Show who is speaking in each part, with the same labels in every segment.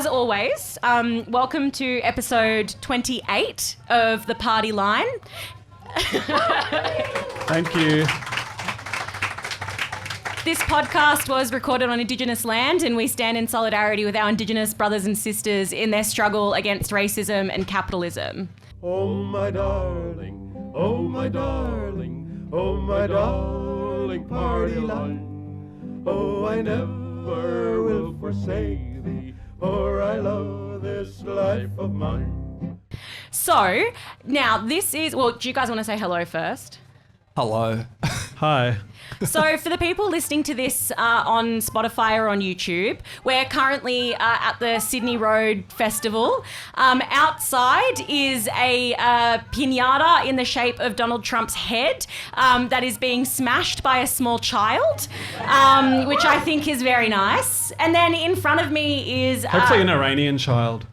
Speaker 1: as always, welcome to episode 28 of The Party Line.
Speaker 2: Thank you.
Speaker 1: This podcast was recorded on Indigenous land, and we stand in solidarity with our Indigenous brothers and sisters in their struggle against racism and capitalism.
Speaker 3: Oh my darling, oh my darling, oh my darling party line. Oh, I never will forsake thee, for I love this life of mine.
Speaker 1: So, now this is, well, do you guys want to say hello first?
Speaker 4: Hello.
Speaker 2: Hi.
Speaker 1: So for the people listening to this on Spotify or on YouTube, we're currently at the Sydney Road Festival. Outside is a piñata in the shape of Donald Trump's head that is being smashed by a small child, which I think is very nice. And then in front of me is...
Speaker 2: Hopefully an Iranian child.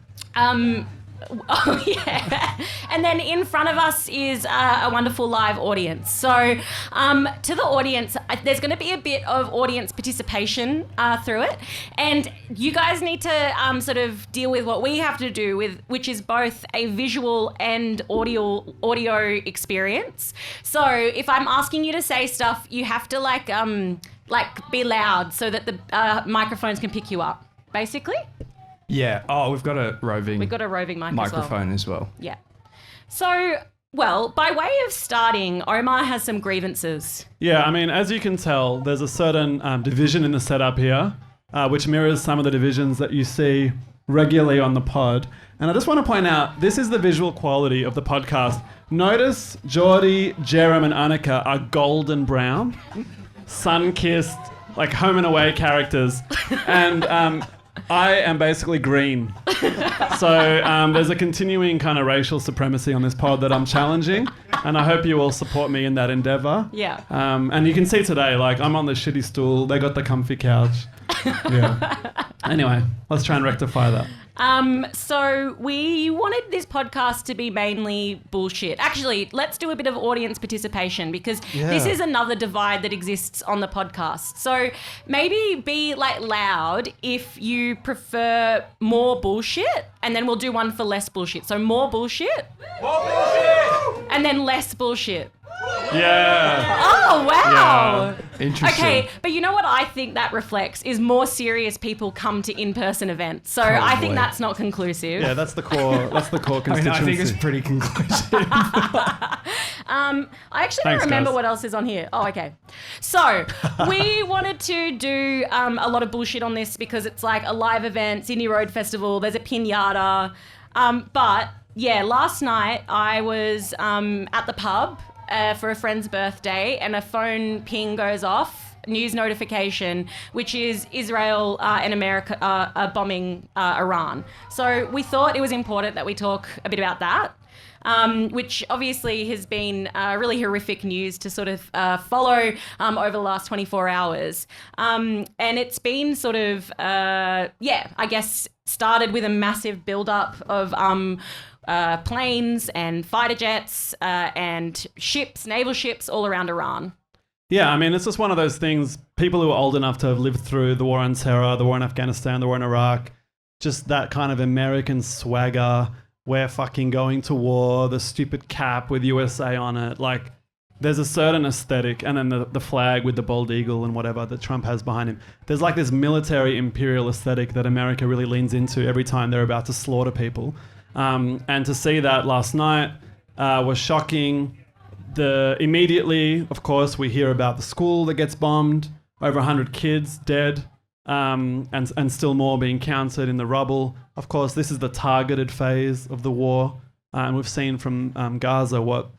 Speaker 1: Oh, yeah. And then in front of us is a wonderful live audience. So to the audience, there's going to be a bit of audience participation through it. And you guys need to sort of deal with what we have to do with, which is both a visual and audio experience. So if I'm asking you to say stuff, you have to like be loud so that the microphones can pick you up, basically.
Speaker 4: Yeah. Oh, we've got a roving
Speaker 1: microphone
Speaker 4: as well.
Speaker 1: Yeah. So, well, by way of starting, Omar has some grievances.
Speaker 2: Yeah, I mean, as you can tell, there's a certain division in the setup here, which mirrors some of the divisions that you see regularly on the pod. And I just want to point out, this is the visual quality of the podcast. Notice Geordie, Jerem and Annika are golden brown, sun-kissed, like home and away characters. And... I am basically green. So there's a continuing kind of racial supremacy on this pod that I'm challenging, and I hope you all support me in that endeavour.
Speaker 1: Yeah.
Speaker 2: And you can see today, like, I'm on the shitty stool, they got the comfy couch. Yeah. Anyway, let's try and rectify that.
Speaker 1: So we wanted this podcast to be mainly bullshit. Actually, let's do a bit of audience participation because this is another divide that exists on the podcast. So maybe be like loud if you prefer more bullshit, and then we'll do one for less bullshit. So more bullshit, and then less bullshit.
Speaker 2: Yeah.
Speaker 1: Oh, wow.
Speaker 2: Yeah.
Speaker 4: Interesting.
Speaker 1: Okay, but you know what I think that reflects is more serious people come to in-person events. So
Speaker 4: Probably.
Speaker 1: I think that's not conclusive.
Speaker 2: Yeah, that's the core constituency.
Speaker 4: I think it's pretty conclusive.
Speaker 1: I actually
Speaker 2: Thanks,
Speaker 1: don't remember
Speaker 2: guys.
Speaker 1: what else is on here. Oh, okay. So we wanted to do a lot of bullshit on this because it's like a live event, Sydney Road Festival, there's a piñata. But yeah, last night I was at the pub for a friend's birthday, and a phone ping goes off, news notification, which is Israel and America are bombing Iran. So we thought it was important that we talk a bit about that, which obviously has been really horrific news to sort of follow over the last 24 hours. And it's been sort of, I guess, started with a massive build-up of planes and fighter jets and ships, naval ships all around Iran.
Speaker 2: Yeah, I mean, it's just one of those things, people who are old enough to have lived through the war on terror, the war in Afghanistan, the war in Iraq, just that kind of American swagger, we're fucking going to war, the stupid cap with USA on it, like there's a certain aesthetic, and then the flag with the bald eagle and whatever that Trump has behind him. There's like this military imperial aesthetic that America really leans into every time they're about to slaughter people. And to see that last night was shocking. Immediately, of course, we hear about the school that gets bombed, over 100 kids dead, and still more being counted in the rubble. Of course, this is the targeted phase of the war, and we've seen from Gaza what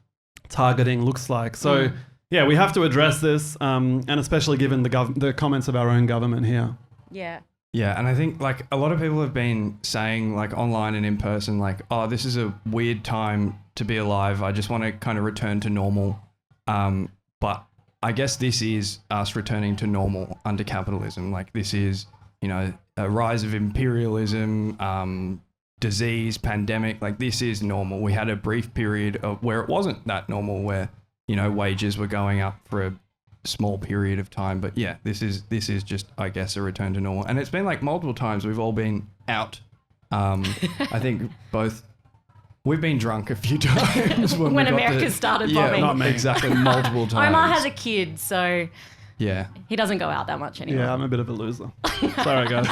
Speaker 2: targeting looks like. So, yeah, we have to address this, and especially given the comments of our own government here.
Speaker 1: Yeah.
Speaker 4: Yeah, and I think like a lot of people have been saying like online and in person, like, oh, this is a weird time to be alive. I just want to kind of return to normal. But I guess this is us returning to normal under capitalism. Like this is, you know, a rise of imperialism, disease, pandemic. Like this is normal. We had a brief period of where it wasn't that normal, where, you know, wages were going up for a small period of time. But yeah, this is just, I guess, a return to normal. And it's been like multiple times we've all been out I think both. We've been drunk a few times
Speaker 1: when America started bombing.
Speaker 2: not me.
Speaker 4: Exactly, multiple times.
Speaker 1: Omar has a kid, so
Speaker 4: Yeah.
Speaker 1: he doesn't go out that much anymore.
Speaker 2: Yeah, I'm a bit of a loser. Sorry, guys.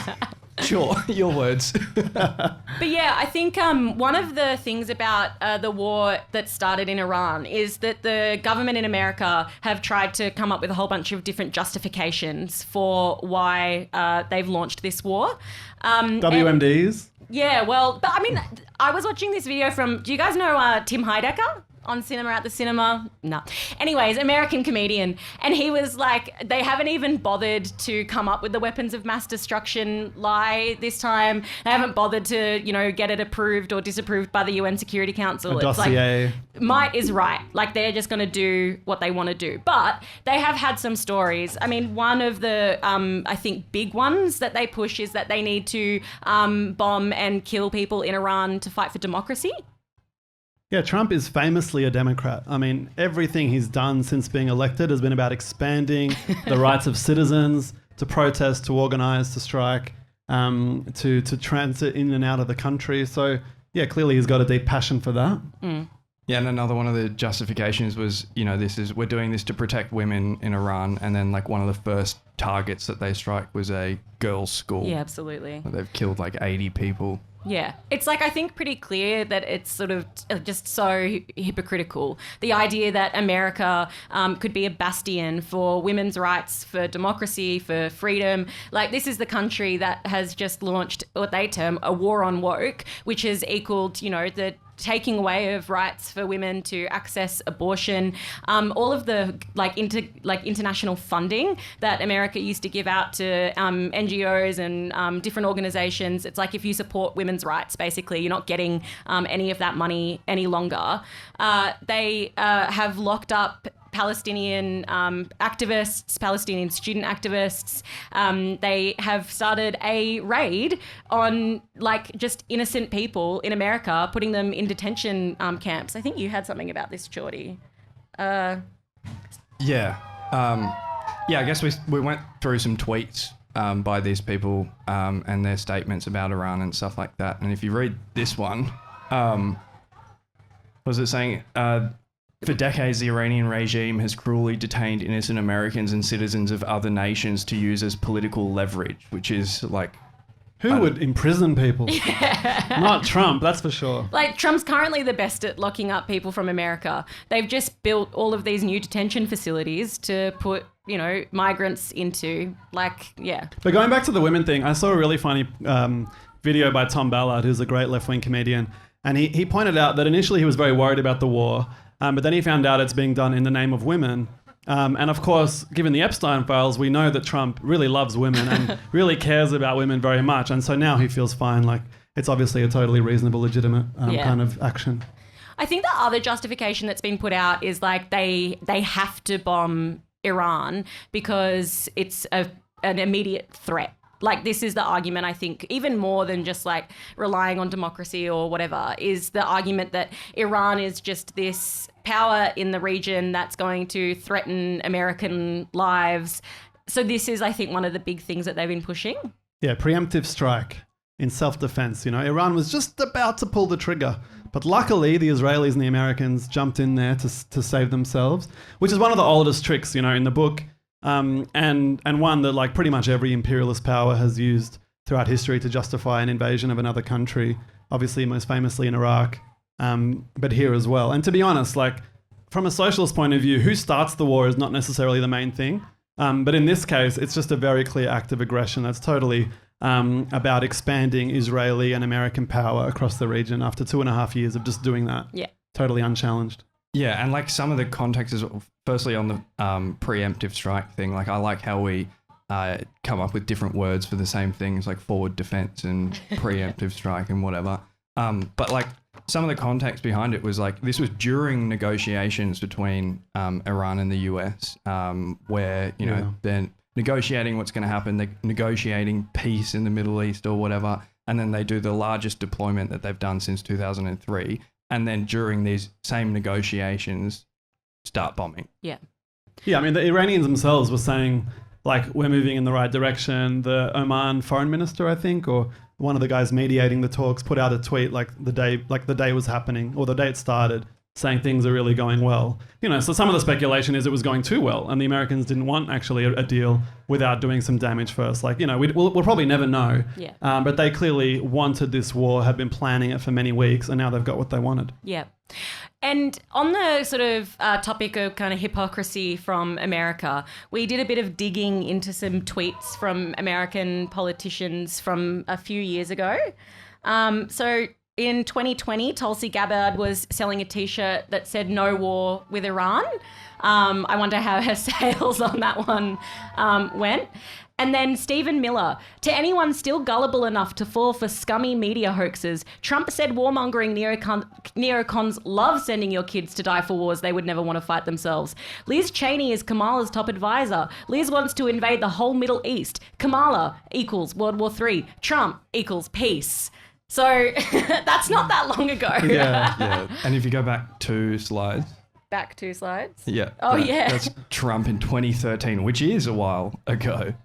Speaker 4: Sure, your words.
Speaker 1: But yeah, I think one of the things about the war that started in Iran is that the government in America have tried to come up with a whole bunch of different justifications for why they've launched this war.
Speaker 2: WMDs.
Speaker 1: Yeah, well, but I mean, I was watching this video from, do you guys know Tim Heidecker on Cinema at the Cinema? No. Anyways, American comedian. And he was like, they haven't even bothered to come up with the weapons of mass destruction lie this time. They haven't bothered to, get it approved or disapproved by the UN Security Council.
Speaker 2: A dossier.
Speaker 1: It's like, might is right. Like, they're just going to do what they want to do. But they have had some stories. I mean, one of the, I think, big ones that they push is that they need to bomb and kill people in Iran to fight for democracy.
Speaker 2: Yeah, Trump is famously a Democrat. I mean, everything he's done since being elected has been about expanding the rights of citizens to protest, to organize, to strike, to transit in and out of the country. So, yeah, clearly he's got a deep passion for that.
Speaker 1: Mm.
Speaker 4: Yeah, and another one of the justifications was, we're doing this to protect women in Iran, and then like one of the first targets that they strike was a girls' school.
Speaker 1: Yeah, absolutely.
Speaker 4: They've killed like 80 people.
Speaker 1: Yeah. It's like, I think pretty clear that it's sort of just so hypocritical. The idea that America could be a bastion for women's rights, for democracy, for freedom. Like, this is the country that has just launched what they term a war on woke, which has equaled, the taking away of rights for women to access abortion, all of the international funding that America used to give out to NGOs and different organizations. It's like, if you support women's rights, basically, you're not getting any of that money any longer. They have locked up Palestinian activists, Palestinian student activists. They have started a raid on just innocent people in America, putting them in detention camps. I think you had something about this, Geordie.
Speaker 4: Yeah. I guess we went through some tweets by these people and their statements about Iran and stuff like that. And if you read this one, was it saying... For decades, the Iranian regime has cruelly detained innocent Americans and citizens of other nations to use as political leverage, which is like...
Speaker 2: Who would imprison people? Yeah. Not Trump, that's for sure.
Speaker 1: Like, Trump's currently the best at locking up people from America. They've just built all of these new detention facilities to put, migrants into, yeah.
Speaker 2: But going back to the women thing, I saw a really funny video by Tom Ballard, who's a great left-wing comedian, and he pointed out that initially he was very worried about the war, but then he found out it's being done in the name of women. And of course, given the Epstein files, we know that Trump really loves women and really cares about women very much. And so now he feels fine. Like, it's obviously a totally reasonable, legitimate kind of action.
Speaker 1: I think the other justification that's been put out is they have to bomb Iran because it's an immediate threat. Like, this is the argument, I think, even more than just relying on democracy or whatever, is the argument that Iran is just this power in the region that's going to threaten American lives. So this is, I think, one of the big things that they've been pushing.
Speaker 2: Yeah, preemptive strike in self-defense. Iran was just about to pull the trigger, but luckily the Israelis and the Americans jumped in there to save themselves, which is one of the oldest tricks, in the book. And one that pretty much every imperialist power has used throughout history to justify an invasion of another country, obviously most famously in Iraq, but here as well. And to be honest, from a socialist point of view, who starts the war is not necessarily the main thing. But in this case, it's just a very clear act of aggression that's totally about expanding Israeli and American power across the region after 2.5 years of just doing that.
Speaker 1: Yeah.
Speaker 2: Totally unchallenged.
Speaker 4: Yeah, and some of the context is firstly on the preemptive strike thing. I like how we come up with different words for the same things, like forward defense and preemptive strike and whatever. But some of the context behind it was this was during negotiations between Iran and the US, where they're negotiating what's going to happen. They're negotiating peace in the Middle East or whatever, and then they do the largest deployment that they've done since 2003. And then during these same negotiations, start bombing.
Speaker 1: Yeah.
Speaker 2: Yeah, I mean, the Iranians themselves were saying, we're moving in the right direction. The Oman foreign minister, I think, or one of the guys mediating the talks put out a tweet like the day was happening or the day it started, saying things are really going well. So some of the speculation is it was going too well and the Americans didn't want actually a deal without doing some damage first. We'll probably never know.
Speaker 1: Yeah.
Speaker 2: But they clearly wanted this war, had been planning it for many weeks, and now they've got what they wanted.
Speaker 1: Yeah. And on the sort of topic of kind of hypocrisy from America, we did a bit of digging into some tweets from American politicians from a few years ago. So in 2020, Tulsi Gabbard was selling a T-shirt that said "No war with Iran." I wonder how her sales on that one went. And then Stephen Miller, to anyone still gullible enough to fall for scummy media hoaxes, Trump said warmongering neocons love sending your kids to die for wars they would never want to fight themselves. Liz Cheney is Kamala's top advisor. Liz wants to invade the whole Middle East. Kamala equals World War III. Trump equals peace. So that's not that long ago.
Speaker 4: Yeah. And if you go back 2 slides.
Speaker 1: Back 2 slides?
Speaker 4: Yeah.
Speaker 1: Yeah.
Speaker 4: That's Trump in 2013, which is a while ago.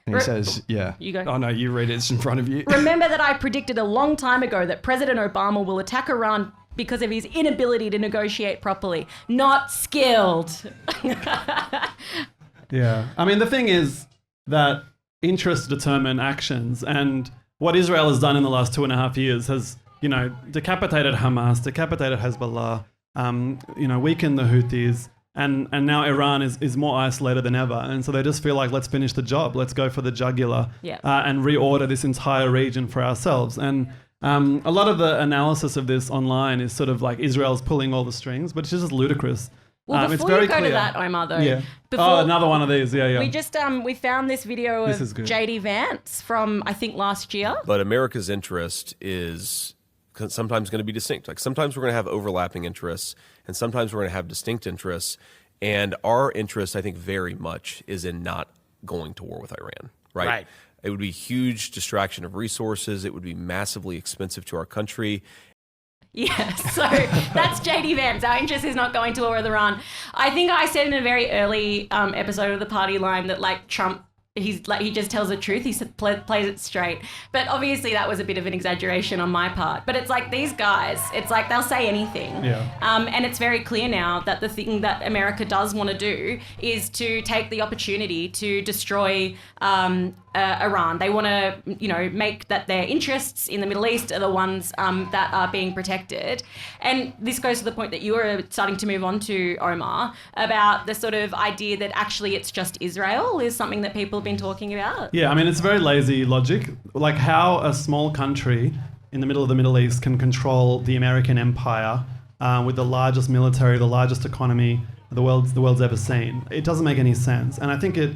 Speaker 4: And he says, yeah.
Speaker 1: You go.
Speaker 4: Oh, no, you read it. It's in front of you.
Speaker 1: Remember that I predicted a long time ago that President Obama will attack Iran because of his inability to negotiate properly. Not skilled.
Speaker 2: Yeah. I mean, the thing is that interests determine actions, and what Israel has done in the last 2.5 years has, decapitated Hamas, decapitated Hezbollah, weakened the Houthis, and now Iran is more isolated than ever. And so they just feel like, let's finish the job. Let's go for the jugular and reorder this entire region for ourselves. And a lot of the analysis of this online is sort of like Israel's pulling all the strings, but it's just ludicrous.
Speaker 1: Well,
Speaker 2: it's
Speaker 1: before
Speaker 2: very
Speaker 1: you go
Speaker 2: clear.
Speaker 1: to that, Omar, though.
Speaker 2: Yeah.
Speaker 1: Before,
Speaker 2: another one of these. Yeah.
Speaker 1: We just we found this video of JD Vance from, I think, last year.
Speaker 5: But America's interest is sometimes going to be distinct. Like sometimes we're going to have overlapping interests, and sometimes we're going to have distinct interests. And our interest, I think, very much is in not going to war with Iran. Right. It would be huge distraction of resources. It would be massively expensive to our country.
Speaker 1: Yeah, so that's JD Vance. Our interest is not going to war with Iran. I think I said in a very early episode of the Party Line that Trump, he just tells the truth. He plays it straight. But obviously that was a bit of an exaggeration on my part. But it's like these guys, it's like they'll say anything.
Speaker 2: Yeah.
Speaker 1: And it's very clear now that the thing that America does want to do is to take the opportunity to destroy Iran. They want to, make that their interests in the Middle East are the ones that are being protected. And this goes to the point that you were starting to move on to, Omar, about the sort of idea that actually it's just Israel is something that people have been talking about.
Speaker 2: Yeah, I mean, it's very lazy logic. Like how a small country in the middle of the Middle East can control the American empire with the largest military, the largest economy the world's ever seen. It doesn't make any sense. And I think it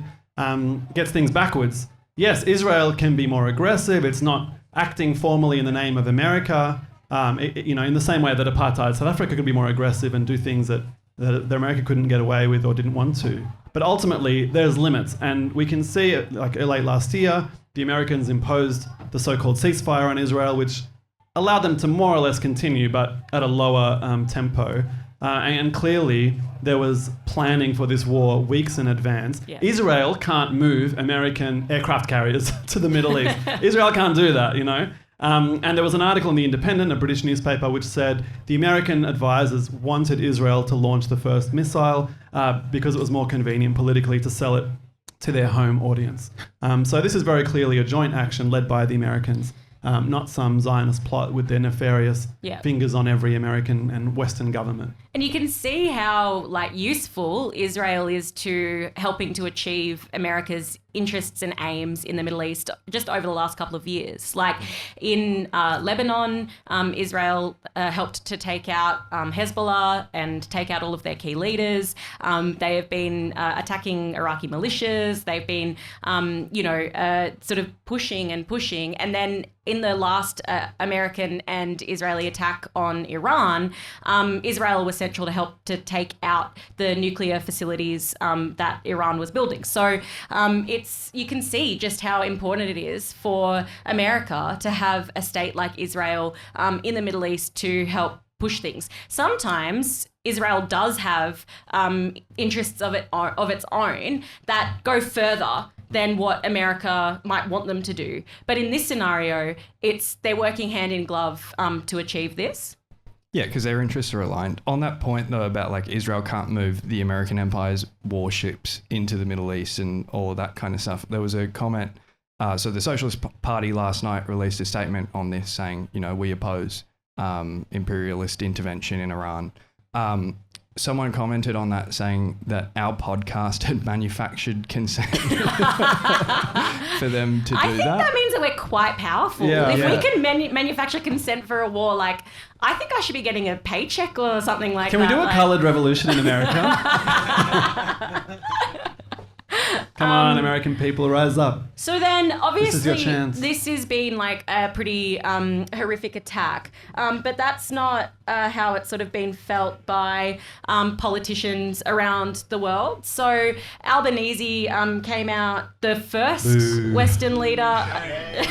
Speaker 2: gets things backwards. Yes, Israel can be more aggressive. It's not acting formally in the name of America. In the same way that apartheid South Africa could be more aggressive and do things that America couldn't get away with or didn't want to. But ultimately, there's limits. And we can see, like late last year, the Americans imposed the so-called ceasefire on Israel, which allowed them to more or less continue, but at a lower tempo. And clearly, there was planning for this war weeks in advance.
Speaker 1: Yeah.
Speaker 2: Israel can't move American aircraft carriers to the Middle East. Israel can't do that, And there was an article in The Independent, a British newspaper, which said the American advisors wanted Israel to launch the first missile because it was more convenient politically to sell it to their home audience. So this is very clearly a joint action led by the Americans. Not some Zionist plot with their nefarious fingers on every American and Western government.
Speaker 1: And you can see how useful Israel is to helping to achieve America's interests and aims in the Middle East just over the last couple of years. Like in Lebanon, Israel helped to take out Hezbollah and take out all of their key leaders. They have been attacking Iraqi militias. They've been, sort of pushing. And then in the last American and Israeli attack on Iran, Israel was central to help to take out the nuclear facilities that Iran was building. So you can see just how important it is for America to have a state like Israel in the Middle East to help push things. Sometimes Israel does have interests of its own that go further than what America might want them to do. But in this scenario, they're working hand in glove to achieve this.
Speaker 4: Yeah, because their interests are aligned. On that point, though, about like Israel can't move the American empire's warships into the Middle East and all of that kind of stuff, there was a comment. So the Socialist Party last night released a statement on this saying, we oppose imperialist intervention in Iran. Someone commented on that saying that our podcast had manufactured consent for them to do that.
Speaker 1: I think that means that we're quite powerful.
Speaker 2: Yeah.
Speaker 1: If we can manufacture consent for a war, like, I think I should be getting a paycheck or something like that.
Speaker 2: Can we do a coloured revolution in America? Come on, American people, rise up.
Speaker 1: So then, obviously,
Speaker 2: This is your chance.
Speaker 1: this has been like a pretty horrific attack. But that's not how it's sort of been felt by politicians around the world. So Albanese came out, the first
Speaker 2: Boo.
Speaker 1: Western leader.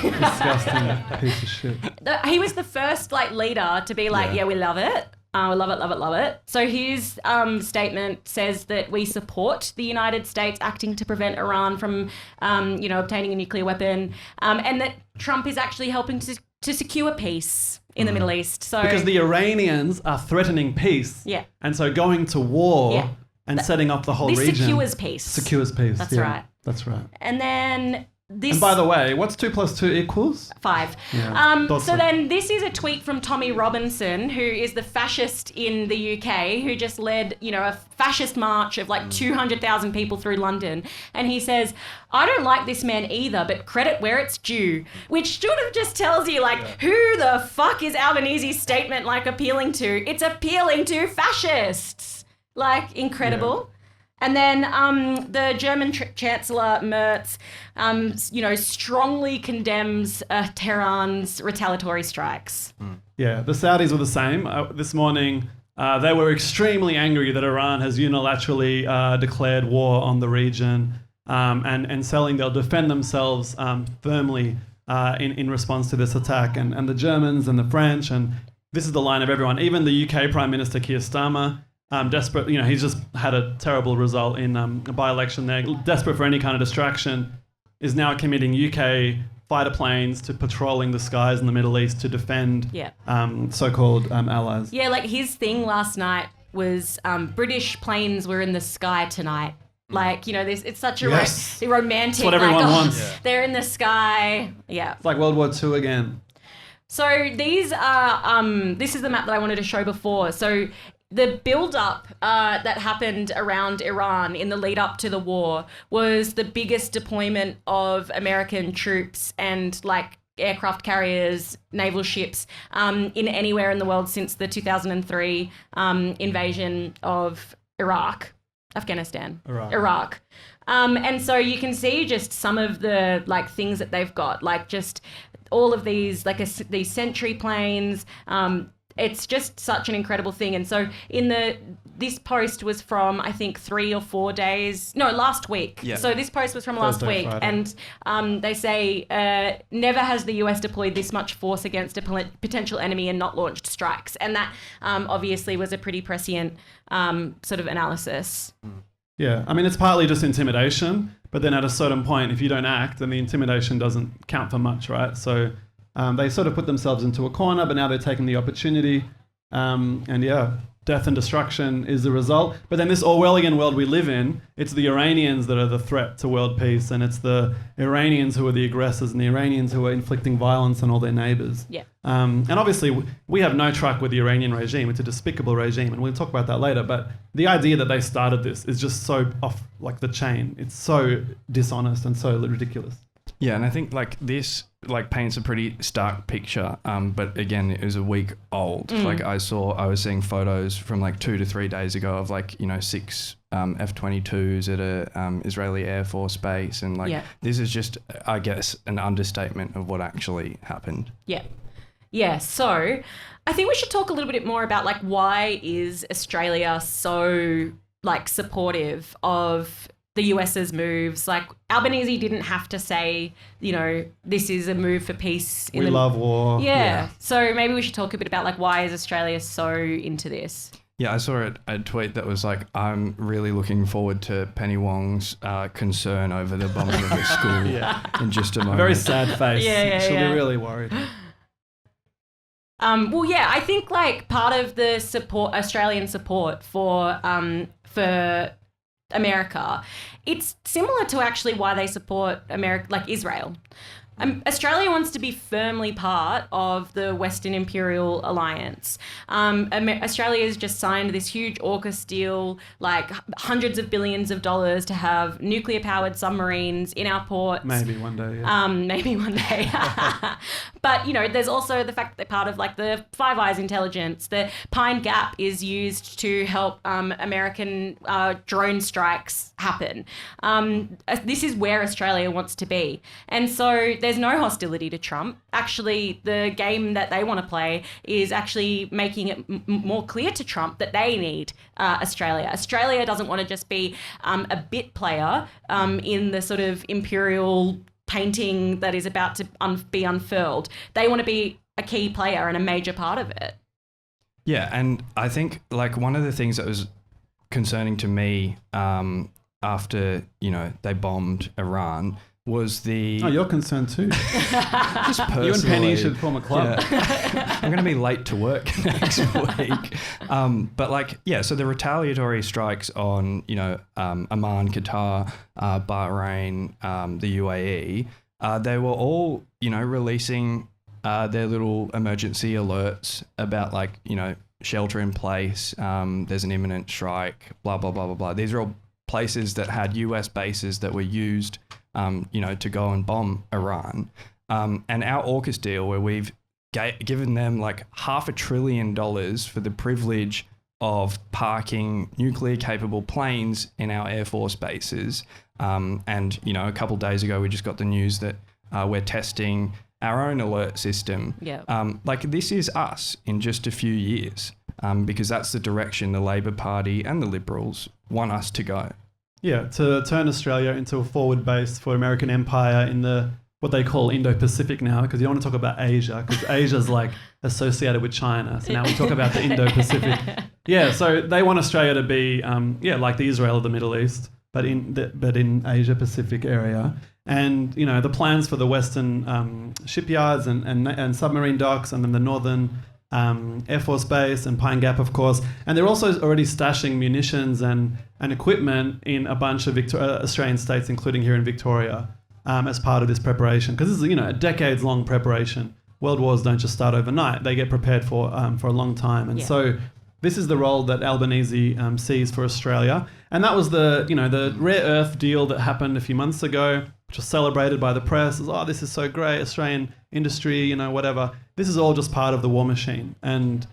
Speaker 2: Disgusting piece of shit.
Speaker 1: He was the first leader to be like, yeah, we love it. We love it, love it, love it. So his statement says that we support the United States acting to prevent Iran from, obtaining a nuclear weapon, and that Trump is actually helping to secure peace in the Middle East. So
Speaker 2: Because the Iranians are threatening peace.
Speaker 1: Yeah.
Speaker 2: And so going to war
Speaker 1: Yeah.
Speaker 2: and setting up the whole
Speaker 1: this
Speaker 2: region.
Speaker 1: secures peace.
Speaker 2: Secures peace.
Speaker 1: That's
Speaker 2: yeah.
Speaker 1: right.
Speaker 2: That's right.
Speaker 1: And then this.
Speaker 2: And by the way, what's 2 + 2 equals?
Speaker 1: 5.
Speaker 2: Yeah, thought
Speaker 1: So
Speaker 2: so.
Speaker 1: then this is a tweet from Tommy Robinson, who is the fascist in the UK, who just led, a fascist march of 200,000 people through London. And he says, I don't like this man either, but credit where it's due, which sort of just tells you who the fuck is Albanese's statement appealing to? It's appealing to fascists. Incredible. Yeah. And then the German Chancellor Merz, strongly condemns Tehran's retaliatory strikes.
Speaker 2: Yeah, the Saudis were the same. This morning, they were extremely angry that Iran has unilaterally declared war on the region and saying they'll defend themselves firmly in response to this attack. And the Germans and the French, and this is the line of everyone, even the UK Prime Minister Keir Starmer, desperate, he's just had a terrible result in a by-election there. Desperate for any kind of distraction, is now committing UK fighter planes to patrolling the skies in the Middle East to defend so-called allies.
Speaker 1: Yeah, his thing last night was British planes were in the sky tonight. It's such a romantic.
Speaker 2: It's what everyone wants.
Speaker 1: Yeah. They're in the sky. Yeah.
Speaker 2: It's like World War II again.
Speaker 1: So these are, this is the map that I wanted to show before. So the build-up that happened around Iran in the lead-up to the war was the biggest deployment of American troops and aircraft carriers, naval ships in anywhere in the world since the 2003 invasion of Afghanistan. Iraq. And so you can see just some of the things that they've got, just all of these these Sentry planes. It's just such an incredible thing. And so this post was from, I think, 3 or 4 days. No, last week. Yeah. So this post was from last week.
Speaker 2: Friday.
Speaker 1: And they say, never has the US deployed this much force against a potential enemy and not launched strikes. And that obviously was a pretty prescient sort of analysis.
Speaker 2: Yeah, I mean, it's partly just intimidation, but then at a certain point, if you don't act, then the intimidation doesn't count for much, right? So they sort of put themselves into a corner, but now they're taking the opportunity. Death and destruction is the result. But then this Orwellian world we live in, it's the Iranians that are the threat to world peace, and it's the Iranians who are the aggressors, and the Iranians who are inflicting violence on all their neighbors.
Speaker 1: Yeah.
Speaker 2: And obviously, we have no truck with the Iranian regime. It's a despicable regime, and we'll talk about that later. But the idea that they started this is just so off the chain. It's so dishonest and so ridiculous.
Speaker 4: Yeah, and I think this paints a pretty stark picture. But again, it was a week old. I was seeing photos from 2 to 3 days ago of 6 F-22s at a Israeli Air Force base, and this is just, I guess, an understatement of what actually happened.
Speaker 1: Yeah. Yeah, so I think we should talk a little bit more about why is Australia so supportive of the US's moves. Albanese didn't have to say, this is a move for peace.
Speaker 2: We love war.
Speaker 1: Yeah. So maybe we should talk a bit about why is Australia so into this?
Speaker 4: Yeah, I saw a tweet that was like, I'm really looking forward to Penny Wong's concern over the bombing of the school in just a moment.
Speaker 2: A very sad face.
Speaker 1: Yeah,
Speaker 2: She'll
Speaker 1: yeah.
Speaker 2: be really worried.
Speaker 1: Well, yeah, I think like part of the Australian support for America, it's similar to actually why they support Israel. Australia wants to be firmly part of the Western Imperial Alliance. Australia has just signed this huge AUKUS deal, like hundreds of billions of dollars to have nuclear-powered submarines in our ports.
Speaker 2: Maybe one day, yeah.
Speaker 1: Maybe one day. But, you know, there's also the fact that they're part of, like, the Five Eyes intelligence. The Pine Gap is used to help American drone strikes happen. This is where Australia wants to be. And so there's no hostility to Trump. Actually, the game that they want to play is actually making it more clear to Trump that they need Australia. Australia doesn't want to just be a bit player in the sort of imperial painting that is about to be unfurled. They want to be a key player and a major part of it.
Speaker 4: Yeah, and I think like one of the things that was concerning to me after, you know, they bombed Iran was the...
Speaker 2: Oh, you're concerned too.
Speaker 4: Just personally.
Speaker 2: You and Penny should form a club.
Speaker 4: Yeah. I'm going to be late to work next week. But like, yeah, so the retaliatory strikes on, you know, Oman, Qatar, Bahrain, the UAE, they were all, you know, releasing their little emergency alerts about like, you know, shelter in place, there's an imminent strike, blah, blah, blah, blah, blah. These are all places that had US bases that were used you know, to go and bomb Iran. And our AUKUS deal, where we've given them like $500 billion for the privilege of parking nuclear-capable planes in our Air Force bases. And, you know, a couple of days ago, we just got the news that we're testing our own alert system.
Speaker 1: Yeah.
Speaker 4: Like this is us in just a few years, because that's the direction the Labor Party and the Liberals want us to go.
Speaker 2: Yeah, to turn Australia into a forward base for American empire in the what they call Indo-Pacific now, because you don't want to talk about Asia, because Asia's like associated with China. So now we talk about the Indo-Pacific. Yeah, so they want Australia to be, like the Israel of the Middle East, but in Asia-Pacific area. And, you know, the plans for the Western shipyards and submarine docks, and then the Northern Air Force Base and Pine Gap, of course. And they're also already stashing munitions and equipment in a bunch of Australian states, including here in Victoria, as part of this preparation. Because this is, you know, a decades-long preparation. World wars don't just start overnight. They get prepared for a long time. And so this is the role that Albanese sees for Australia. And that was the rare earth deal that happened a few months ago, which was celebrated by the press as, oh, this is so great, Australian industry, you know, whatever. This is all just part of the war machine. And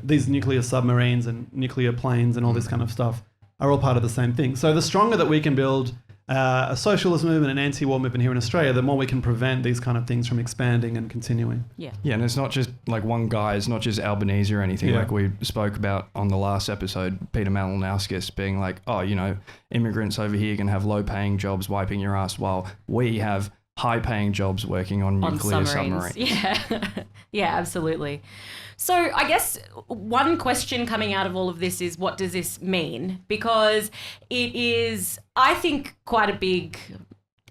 Speaker 2: these nuclear submarines and nuclear planes and all this kind of stuff are all part of the same thing. So the stronger that we can build a socialist movement, an anti-war movement here in Australia, the more we can prevent these kind of things from expanding and continuing.
Speaker 1: Yeah.
Speaker 4: Yeah, and it's not just like one guy, it's not just Albanese or anything.
Speaker 2: Yeah.
Speaker 4: Like we spoke about on the last episode, Peter Malinowskis being like, oh, you know, immigrants over here can have low-paying jobs wiping your ass while we have high-paying jobs working on nuclear submarines.
Speaker 1: Yeah, yeah, absolutely. So I guess one question coming out of all of this is, what does this mean? Because it is, I think, quite a big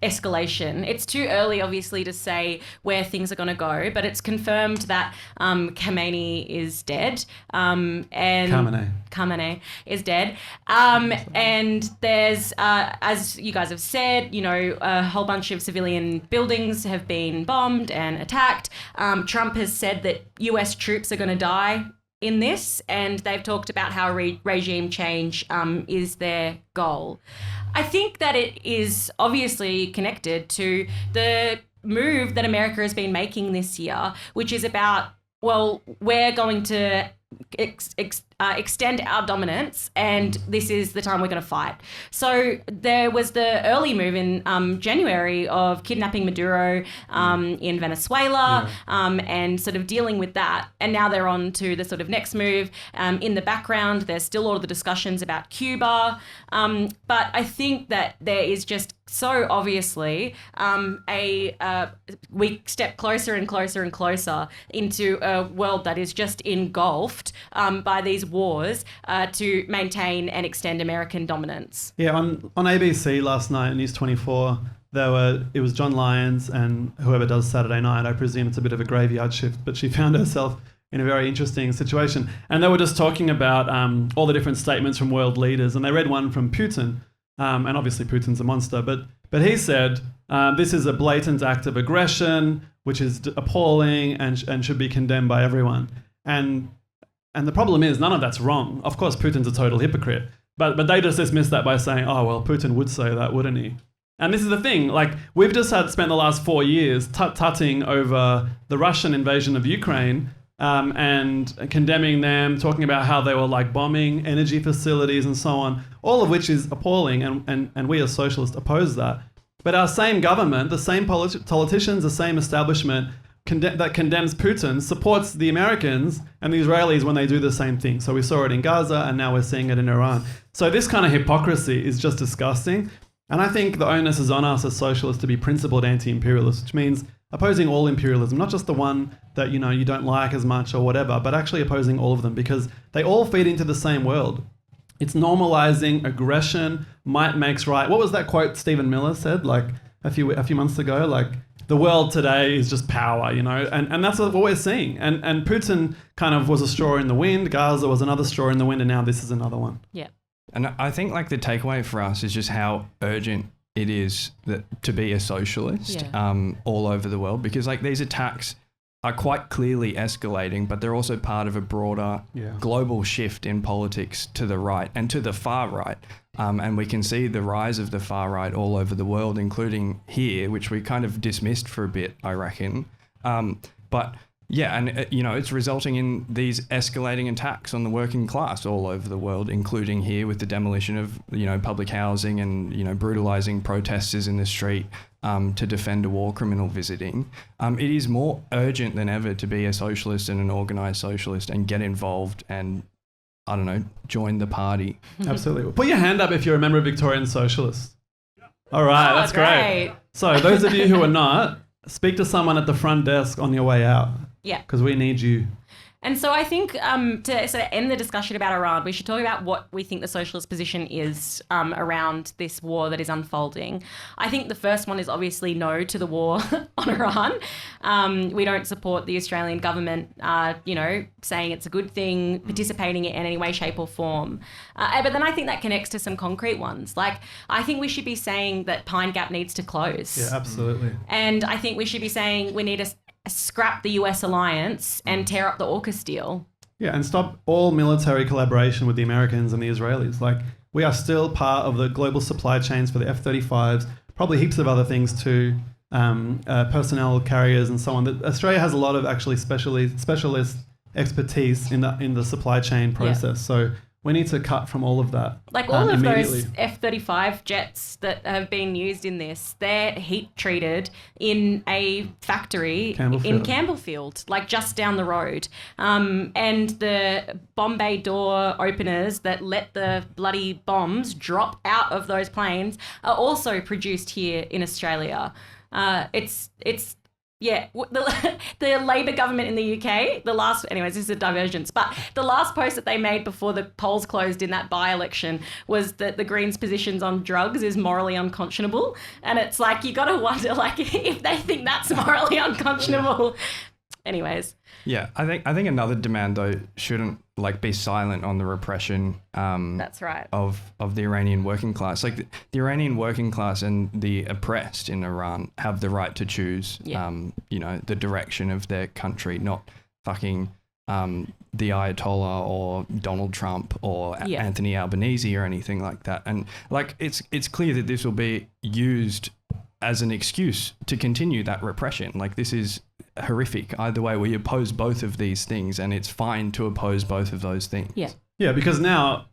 Speaker 1: escalation. It's too early, obviously, to say where things are going to go, but it's confirmed that Khamenei is dead. And Khamenei is dead. And there's, as you guys have said, you know, a whole bunch of civilian buildings have been bombed and attacked. Trump has said that US troops are going to die in this, and they've talked about how regime change is their goal. I think that it is obviously connected to the move that America has been making this year, which is about, well, we're going to extend our dominance, and this is the time we're going to fight. So there was the early move in January of kidnapping Maduro in Venezuela, and sort of dealing with that. And now they're on to the sort of next move. In the background, there's still all of the discussions about Cuba. But I think that there is just so obviously we step closer and closer and closer into a world that is just engulfed by these wars to maintain and extend American dominance.
Speaker 2: Yeah, on ABC last night, News 24, it was John Lyons and whoever does Saturday Night. I presume it's a bit of a graveyard shift, but she found herself in a very interesting situation. And they were just talking about all the different statements from world leaders, and they read one from Putin, and obviously Putin's a monster, but he said, this is a blatant act of aggression, which is appalling and should be condemned by everyone. And the problem is none of that's wrong. Of course, Putin's a total hypocrite, but they just dismiss that by saying, oh, well, Putin would say that, wouldn't he? And this is the thing, like, we've just spent the last 4 years tutting over the Russian invasion of Ukraine, and condemning them, talking about how they were like bombing energy facilities and so on, all of which is appalling, and we as socialists oppose that. But our same government, the same politicians, the same establishment that condemns Putin supports the Americans and the Israelis when they do the same thing. So we saw it in Gaza, and now we're seeing it in Iran. So this kind of hypocrisy is just disgusting. And I think the onus is on us as socialists to be principled anti-imperialists, which means opposing all imperialism, not just the one that you don't like as much or whatever, but actually opposing all of them, because they all feed into the same world. It's normalizing aggression. Might makes right. What was that quote Stephen Miller said like a few months ago? Like, the world today is just power, and that's what we're seeing. And Putin kind of was a straw in the wind. Gaza was another straw in the wind, and now this is another one.
Speaker 1: Yeah.
Speaker 4: And I think like the takeaway for us is just how urgent it is to be a socialist all over the world, because like these attacks are quite clearly escalating, but they're also part of a broader global shift in politics to the right and to the far right. And we can see the rise of the far right all over the world, including here, which we kind of dismissed for a bit, I reckon. But yeah, and it's resulting in these escalating attacks on the working class all over the world, including here with the demolition of public housing and brutalizing protesters in the street to defend a war criminal visiting. It is more urgent than ever to be a socialist and an organised socialist and get involved and, I don't know, join the party.
Speaker 2: Absolutely. Well, put your hand up if you're a member of Victorian Socialists. All right, that's great. So those of you who are not, speak to someone at the front desk on your way out.
Speaker 1: Yeah.
Speaker 2: Because we need you.
Speaker 1: And so I think to sort of end the discussion about Iran, we should talk about what we think the socialist position is around this war that is unfolding. I think the first one is obviously no to the war on Iran. We don't support the Australian government, saying it's a good thing, participating in any way, shape or form. But then I think that connects to some concrete ones. Like, I think we should be saying that Pine Gap needs to close.
Speaker 2: Yeah, absolutely.
Speaker 1: And I think we should be saying we need to scrap the US alliance and tear up the AUKUS deal.
Speaker 2: Yeah, and stop all military collaboration with the Americans and the Israelis. Like, we are still part of the global supply chains for the F-35s, probably heaps of other things too, personnel carriers and so on. Australia has a lot of actually specialist expertise in the supply chain process. Yeah. So we need to cut from all of that.
Speaker 1: Like all of those F-35 jets that have been used in this, they're heat treated in a factory in Campbellfield, like just down the road. And the bomb bay door openers that let the bloody bombs drop out of those planes are also produced here in Australia. Yeah, the Labor government in the UK, this is a divergence, but the last post that they made before the polls closed in that by-election was that the Greens' positions on drugs is morally unconscionable. And it's like, you got to wonder, like, if they think that's morally unconscionable. Anyways.
Speaker 4: Yeah, I think another demand, though, shouldn't, like, be silent on the repression
Speaker 1: that's right.
Speaker 4: of the Iranian working class. Like, the Iranian working class and the oppressed in Iran have the right to choose, the direction of their country, not fucking the Ayatollah or Donald Trump or Anthony Albanese or anything like that. And, like, it's clear that this will be used as an excuse to continue that repression. Like, this is horrific. Either way, we oppose both of these things, and it's fine to oppose both of those things.
Speaker 2: Yeah, because now,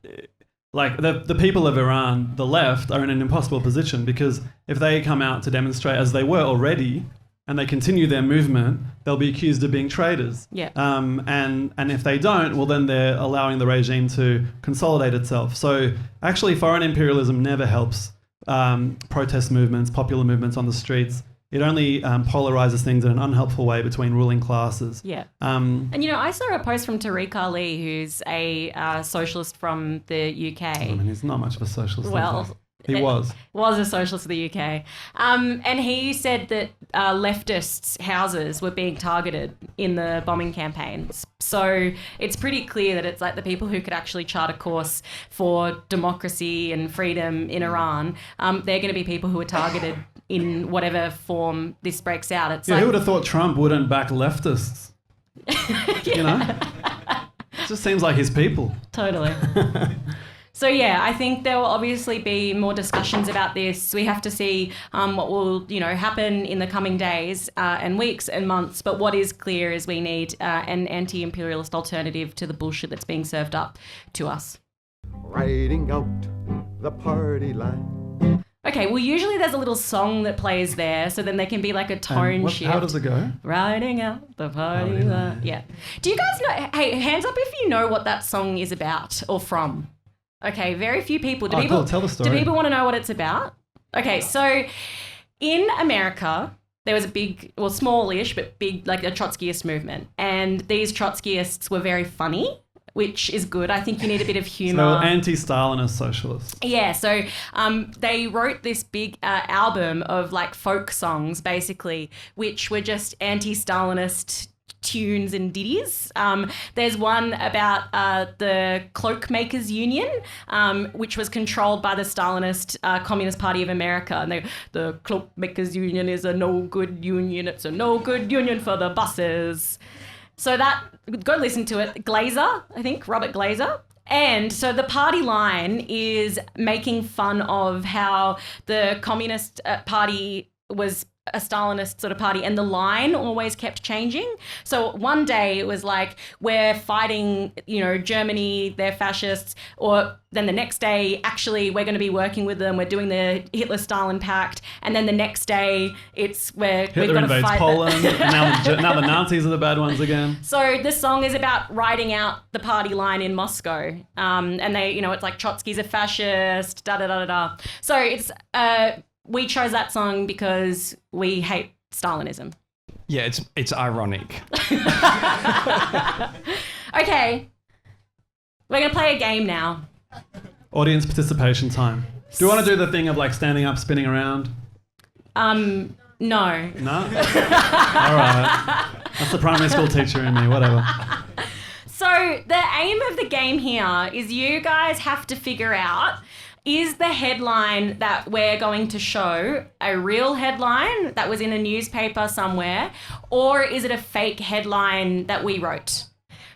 Speaker 2: like, the people of Iran, the left, are in an impossible position, because if they come out to demonstrate as they were already and they continue their movement, they'll be accused of being traitors.
Speaker 1: Yeah.
Speaker 2: And if they don't, well, then they're allowing the regime to consolidate itself. So actually, foreign imperialism never helps protest movements, popular movements on the streets. It only polarizes things in an unhelpful way between ruling classes.
Speaker 1: Yeah. And, I saw a post from Tariq Ali, who's a socialist from the UK.
Speaker 2: I mean, he's not much of a socialist.
Speaker 1: Well,
Speaker 2: he was
Speaker 1: a socialist of the UK. And he said that leftists' houses were being targeted in the bombing campaigns. So it's pretty clear that it's like the people who could actually chart a course for democracy and freedom in Iran, they're going to be people who are targeted in whatever form this breaks out. It's
Speaker 2: who would have thought Trump wouldn't back leftists? It just seems like his people.
Speaker 1: Totally. So, I think there will obviously be more discussions about this. We have to see what will, happen in the coming days and weeks and months. But what is clear is we need an anti-imperialist alternative to the bullshit that's being served up to us.
Speaker 3: Riding out the party line.
Speaker 1: Okay, well, usually there's a little song that plays there, so then there can be like a tone shift.
Speaker 2: How does it go?
Speaker 1: Riding out the party line. Yeah. Do you guys know, hey, hands up if you know what that song is about or from? Okay, very few people.
Speaker 2: Cool. Tell the story.
Speaker 1: Do people want to know what it's about? Okay, so in America, there was a big, well, smallish, but big, like a Trotskyist movement. And these Trotskyists were very funny, which is good. I think you need a bit of humour.
Speaker 2: So anti-Stalinist socialists.
Speaker 1: Yeah, so they wrote this big album of like folk songs, basically, which were just anti-Stalinist tunes and ditties. There's one about the Cloak Makers Union, which was controlled by the Stalinist Communist Party of America. And the Cloak Makers Union is a no-good union. It's a no-good union for the buses. So go listen to it. Glazer, I think, Robert Glazer. And so the party line is making fun of how the Communist Party was a Stalinist sort of party, and the line always kept changing. So one day it was like, we're fighting, Germany, they're fascists, or then the next day, actually, we're going to be working with them, we're doing the Hitler-Stalin pact, and then the next day, we've got to fight
Speaker 2: Poland, and now the Nazis are the bad ones again.
Speaker 1: So this song is about riding out the party line in Moscow, and they, it's like Trotsky's a fascist, da-da-da-da-da. So it's... we chose that song because we hate Stalinism.
Speaker 4: Yeah, it's ironic.
Speaker 1: Okay. We're going to play a game now.
Speaker 2: Audience participation time. Do you want to do the thing of like standing up, spinning around?
Speaker 1: No.
Speaker 2: No? All right. That's the primary school teacher in me, whatever.
Speaker 1: So the aim of the game here is you guys have to figure out, is the headline that we're going to show a real headline that was in a newspaper somewhere, or is it a fake headline that we wrote?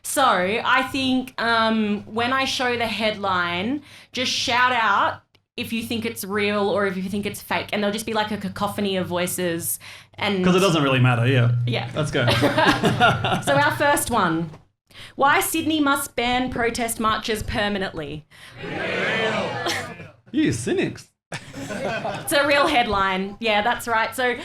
Speaker 1: So I think when I show the headline, just shout out if you think it's real or if you think it's fake, and there'll just be like a cacophony of voices.
Speaker 2: Because it doesn't really matter, yeah.
Speaker 1: Yeah.
Speaker 2: Let's go.
Speaker 1: So our first one. Why Sydney must ban protest marches permanently.
Speaker 2: You cynics.
Speaker 1: It's a real headline. Yeah, that's right. So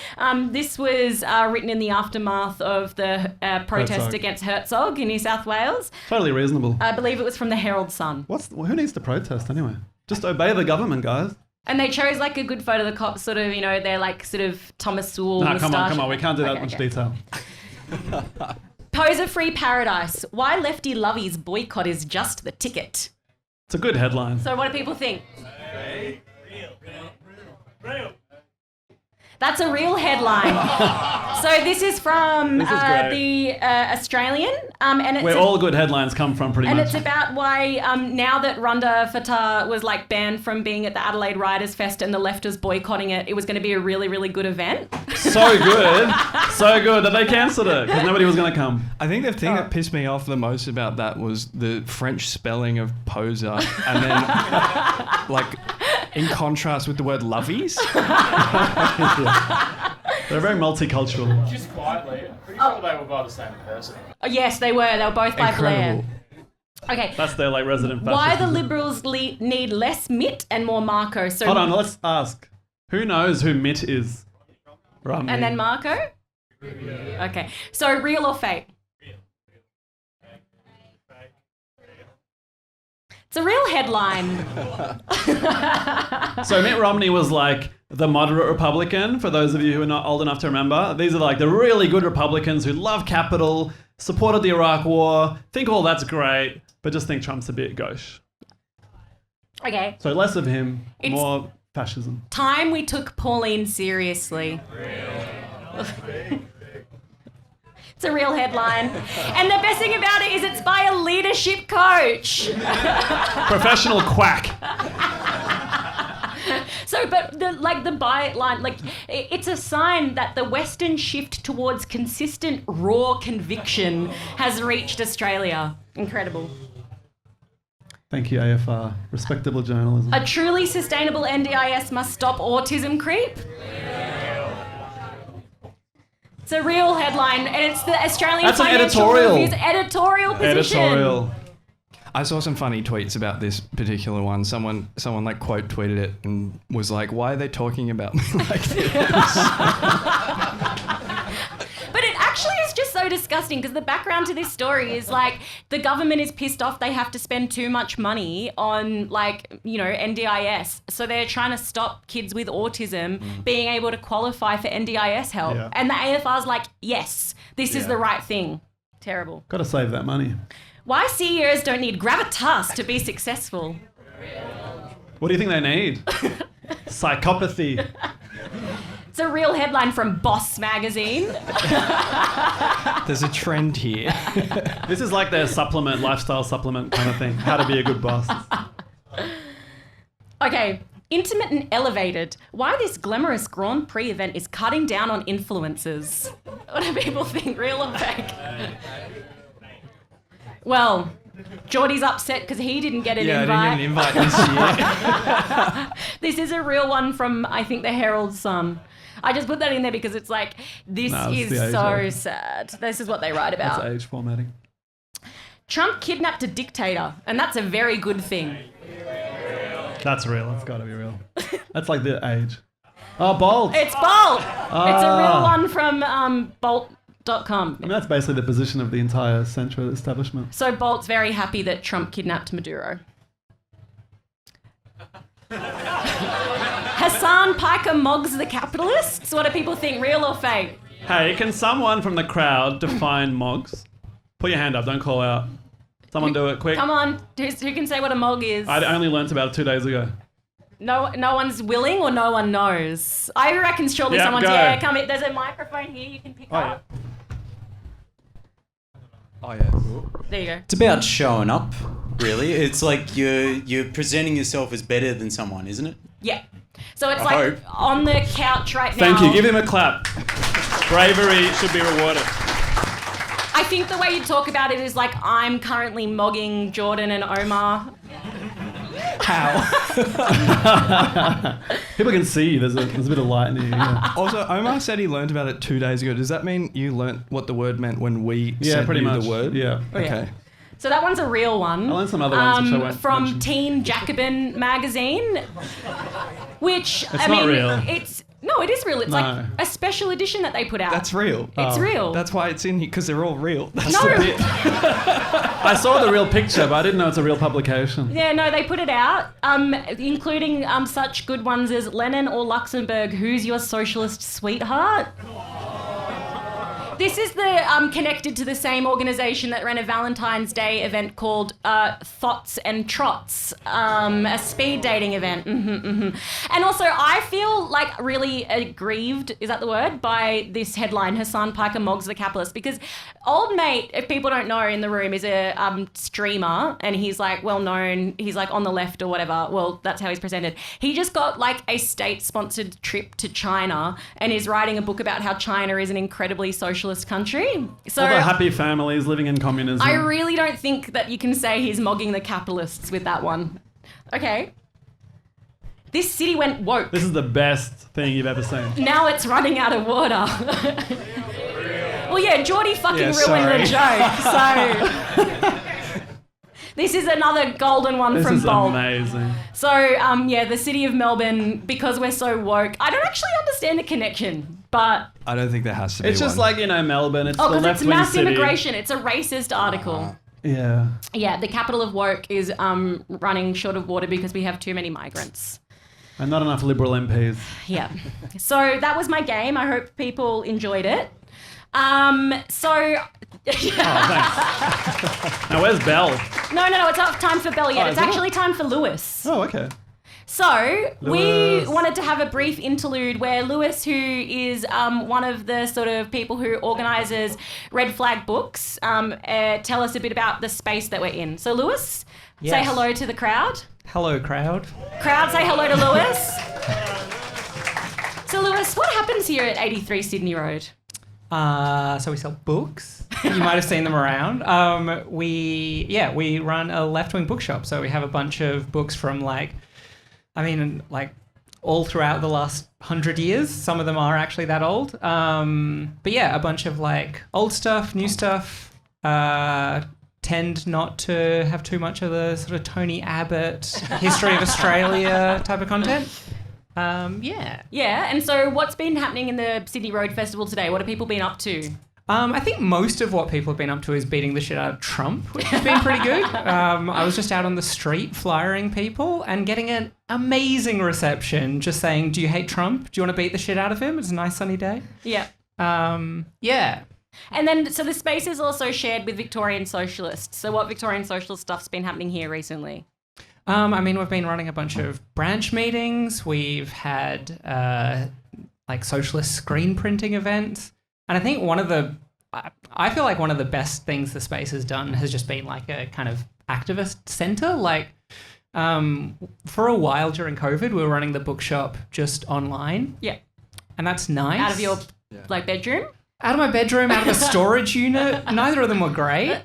Speaker 1: this was written in the aftermath of the protest
Speaker 2: Herzog.
Speaker 1: against Herzog in New South Wales.
Speaker 2: Totally reasonable.
Speaker 1: I believe it was from the Herald Sun.
Speaker 2: Who needs to protest anyway? Just obey the government, guys.
Speaker 1: And they chose like a good photo of the cops, sort of, they're like sort of Thomas Sewell.
Speaker 2: No, come on. We can't do that much detail.
Speaker 1: Poser-free paradise. Why lefty lovies boycott is just the ticket.
Speaker 2: It's a good headline.
Speaker 1: So what do people think? That's a real headline. So this is from the Australian. And it's
Speaker 2: where all good headlines come from, pretty much.
Speaker 1: And it's about why now that Rhonda Fatah was like banned from being at the Adelaide Writers' Fest and the left was boycotting it, it was going to be a really, really good event.
Speaker 2: So good that they cancelled it because nobody was going to come.
Speaker 4: I think the thing that pissed me off the most about that was the French spelling of poser, and then like in contrast with the word lovies.
Speaker 2: They're very multicultural.
Speaker 6: Just quietly, I'm pretty sure they were by the same person.
Speaker 1: Oh, yes, they were. They were both by
Speaker 4: Incredible.
Speaker 1: Blair. Okay.
Speaker 2: That's their like resident fascist.
Speaker 1: Why the Liberals need less Mitt and more Marco? So
Speaker 2: hold on, let's ask. Who knows who Mitt is? Romney.
Speaker 1: And then Marco? Okay. So real or fake? It's a real headline.
Speaker 2: So Mitt Romney was like the moderate Republican, for those of you who are not old enough to remember. These are like the really good Republicans who love capital, supported the Iraq War, think all that's great, but just think Trump's a bit gauche.
Speaker 1: Okay.
Speaker 2: So less of him,
Speaker 1: It's-
Speaker 2: more fascism.
Speaker 1: Time we took Pauline seriously. It's a real headline. And the best thing about it is it's by a leadership coach.
Speaker 2: Professional quack.
Speaker 1: So, but the byline, like, it's a sign that the Western shift towards consistent raw conviction has reached Australia. Incredible.
Speaker 2: Thank you, AFR. Respectable journalism.
Speaker 1: A truly sustainable NDIS must stop autism creep. It's a real headline, and it's the Australian
Speaker 2: That's an
Speaker 1: Financial
Speaker 2: editorial.
Speaker 1: Review's editorial position.
Speaker 2: Editorial.
Speaker 4: I saw some funny tweets about this particular one. Someone like quote tweeted it and was like, "Why are they talking about me like this?"
Speaker 1: But it actually is just so disgusting because the background to this story is like the government is pissed off they have to spend too much money on NDIS. So they're trying to stop kids with autism being able to qualify for NDIS help.
Speaker 2: Yeah.
Speaker 1: And the AFR's like, yes, this is
Speaker 2: Yeah.
Speaker 1: the right thing. Terrible.
Speaker 2: Got to save that money.
Speaker 1: Why CEOs don't need gravitas to be successful?
Speaker 2: What do you think they need? Psychopathy.
Speaker 1: It's a real headline from Boss magazine.
Speaker 4: There's a trend here.
Speaker 2: This is like their supplement, lifestyle supplement kind of thing. How to be a good boss.
Speaker 1: Okay, intimate and elevated. Why this glamorous Grand Prix event is cutting down on influencers. What do people think, real or fake? Well, Geordie's upset because he didn't get an invite.
Speaker 4: I didn't get an invite this year.
Speaker 1: This is a real one from, I think, the Herald Sun. I just put that in there because it's like, this
Speaker 2: it's
Speaker 1: is
Speaker 2: the age
Speaker 1: so
Speaker 2: of-
Speaker 1: sad. This is what they write
Speaker 2: That's
Speaker 1: about.
Speaker 2: age formatting.
Speaker 1: Trump kidnapped a dictator, and that's a very good thing.
Speaker 2: That's real. That's got to be real. That's like the age. Oh, Bolt.
Speaker 1: It's Bolt! It's a real one from Bolt.com.
Speaker 2: I mean, that's basically the position of the entire central establishment.
Speaker 1: So Bolt's very happy that Trump kidnapped Maduro. Hassan Piker Moggs the capitalists? What do people think, real or fake?
Speaker 2: Hey, can someone from the crowd define Moggs? Put your hand up. Don't call out. Someone do it quick.
Speaker 1: Come on, who can say what a Mog is?
Speaker 2: I only learnt about it 2 days ago.
Speaker 1: No one's willing or no one knows? I reckon surely
Speaker 2: Yeah,
Speaker 1: someone's,
Speaker 2: go.
Speaker 1: come in. There's a microphone here you can pick up.
Speaker 4: Oh yes.
Speaker 1: There you go.
Speaker 7: It's about showing up, really. It's like you're presenting yourself as better than someone, isn't it?
Speaker 1: Yeah. So it's
Speaker 7: I
Speaker 1: like
Speaker 7: hope.
Speaker 1: on the couch right now.
Speaker 2: Thank you. Give him a clap. Bravery should be rewarded.
Speaker 1: I think the way you talk about it is like I'm currently mogging Jordan and Omar.
Speaker 4: How?
Speaker 2: People can see you. There's a bit of light in here. Yeah,
Speaker 4: Also, Omar said he learned about it 2 days ago. Does that mean you learnt what the word meant when we sent
Speaker 2: pretty
Speaker 4: you
Speaker 2: much.
Speaker 4: the word?
Speaker 2: Yeah.
Speaker 1: Oh, yeah.
Speaker 4: Okay.
Speaker 1: So that one's a real one.
Speaker 2: I learned some other ones which I won't
Speaker 1: from
Speaker 2: mention.
Speaker 1: Teen Jacobin magazine, which
Speaker 2: It's not real.
Speaker 1: It is real. It's
Speaker 2: No.
Speaker 1: like a special edition that they put out.
Speaker 4: That's real.
Speaker 1: It's real.
Speaker 4: That's why it's in here, because they're all real. That's
Speaker 1: no.
Speaker 2: I saw the real picture, but I didn't know it's a real publication.
Speaker 1: Yeah, no, they put it out, including such good ones as Lenin or Luxembourg. Who's your socialist sweetheart? This is the connected to the same organisation that ran a Valentine's Day event called Thoughts and Trots, a speed dating event. And also, I feel like really aggrieved, is that the word, by this headline, Hassan Piker Moggs the Capitalist, because old mate, if people don't know in the room, is a streamer, and he's like well known, he's like on the left or whatever. Well, that's how he's presented. He just got like a state-sponsored trip to China and is writing a book about how China is an incredibly socialist country. So
Speaker 2: All the happy families living in communism.
Speaker 1: I really don't think that you can say he's mogging the capitalists with that one. Okay. This city went woke.
Speaker 2: This is the best thing you've ever seen.
Speaker 1: Now it's running out of water. Well, yeah, Geordie fucking ruined the joke. So this is another golden one
Speaker 2: This
Speaker 1: from
Speaker 2: is
Speaker 1: Bolt.
Speaker 2: amazing.
Speaker 1: So, yeah, the city of Melbourne, because we're so woke, I don't actually understand the connection, but
Speaker 4: I don't think there has to be
Speaker 2: It's just
Speaker 4: one.
Speaker 2: like, Melbourne. It's the
Speaker 1: because it's
Speaker 2: left-wing
Speaker 1: mass
Speaker 2: city.
Speaker 1: immigration. It's a racist article.
Speaker 2: Yeah.
Speaker 1: Yeah, the capital of woke is running short of water because we have too many migrants.
Speaker 2: And not enough Liberal MPs.
Speaker 1: Yeah. So that was my game. I hope people enjoyed it.
Speaker 2: Now, where's Belle?
Speaker 1: No, it's not time for Belle yet.
Speaker 2: Oh,
Speaker 1: It's
Speaker 2: is it
Speaker 1: actually time for Lewis.
Speaker 2: Oh, okay.
Speaker 1: So
Speaker 2: Lewis.
Speaker 1: we wanted to have a brief interlude where Lewis, who is one of the sort of people who organises Red Flag Books, tell us a bit about the space that we're in. So Lewis, say
Speaker 8: Yes.
Speaker 1: hello to the crowd.
Speaker 8: Hello, crowd.
Speaker 1: Crowd, say hello to Lewis. So Lewis, what happens here at 83 Sydney Road?
Speaker 8: So we sell books. You might have seen them around. We run a left-wing bookshop. So we have a bunch of books from all throughout the last 100 years. Some of them are actually that old. But yeah, a bunch of old stuff, new stuff. Tend not to have too much of the sort of Tony Abbott history of Australia type of content. Yeah,
Speaker 1: and so what's been happening in the Sydney Road Festival today? What have people been up to?
Speaker 8: I think most of what people have been up to is beating the shit out of Trump, which has been pretty good. I was just out on the street flyering people and getting an amazing reception, just saying, do you hate Trump? Do you want to beat the shit out of him? It's a nice sunny day.
Speaker 1: Yeah.
Speaker 8: Yeah.
Speaker 1: And then, so the space is also shared with Victorian Socialists. So what Victorian Socialist stuff's been happening here recently?
Speaker 8: We've been running a bunch of branch meetings. We've had socialist screen printing events. And I think I feel like one of the best things the space has done has just been a kind of activist center. For a while during COVID, we were running the bookshop just online.
Speaker 1: Yeah.
Speaker 8: And that's nice.
Speaker 1: Out of your bedroom?
Speaker 8: Out of my bedroom, out of a storage unit. Neither of them were great.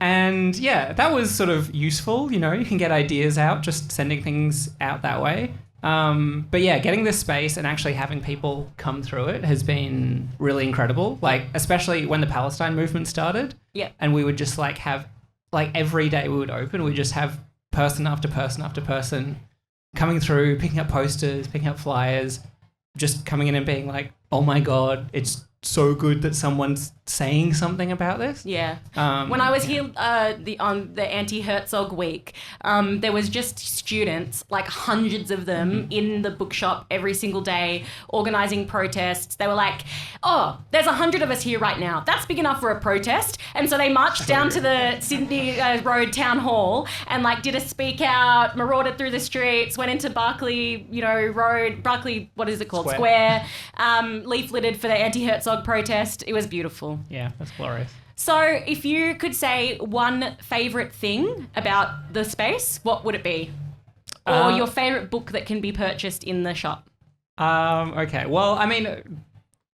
Speaker 8: And yeah, that was sort of useful. You can get ideas out, just sending things out that way. But yeah, getting this space and actually having people come through it has been really incredible. Especially when the Palestine movement started.
Speaker 1: Yeah.
Speaker 8: And we would just have, every day we would open, we'd just have person after person after person coming through, picking up posters, picking up flyers, just coming in and being oh my God, it's so good that someone's saying something about this.
Speaker 1: Yeah. When I was here on the anti-Herzog week, there was just students, hundreds of them, in the bookshop every single day, organising protests. They were there's 100 of us here right now. That's big enough for a protest. And so they marched down to the Sydney Road Town Hall and did a speak out, marauded through the streets, went into Barclay, Road, Barclay, what is it called? Square, leafleted for the anti-Herzog protest. It was beautiful.
Speaker 8: Yeah, that's glorious.
Speaker 1: So if you could say one favourite thing about the space, what would it be? Or your favourite book that can be purchased in the shop?
Speaker 8: Okay, well,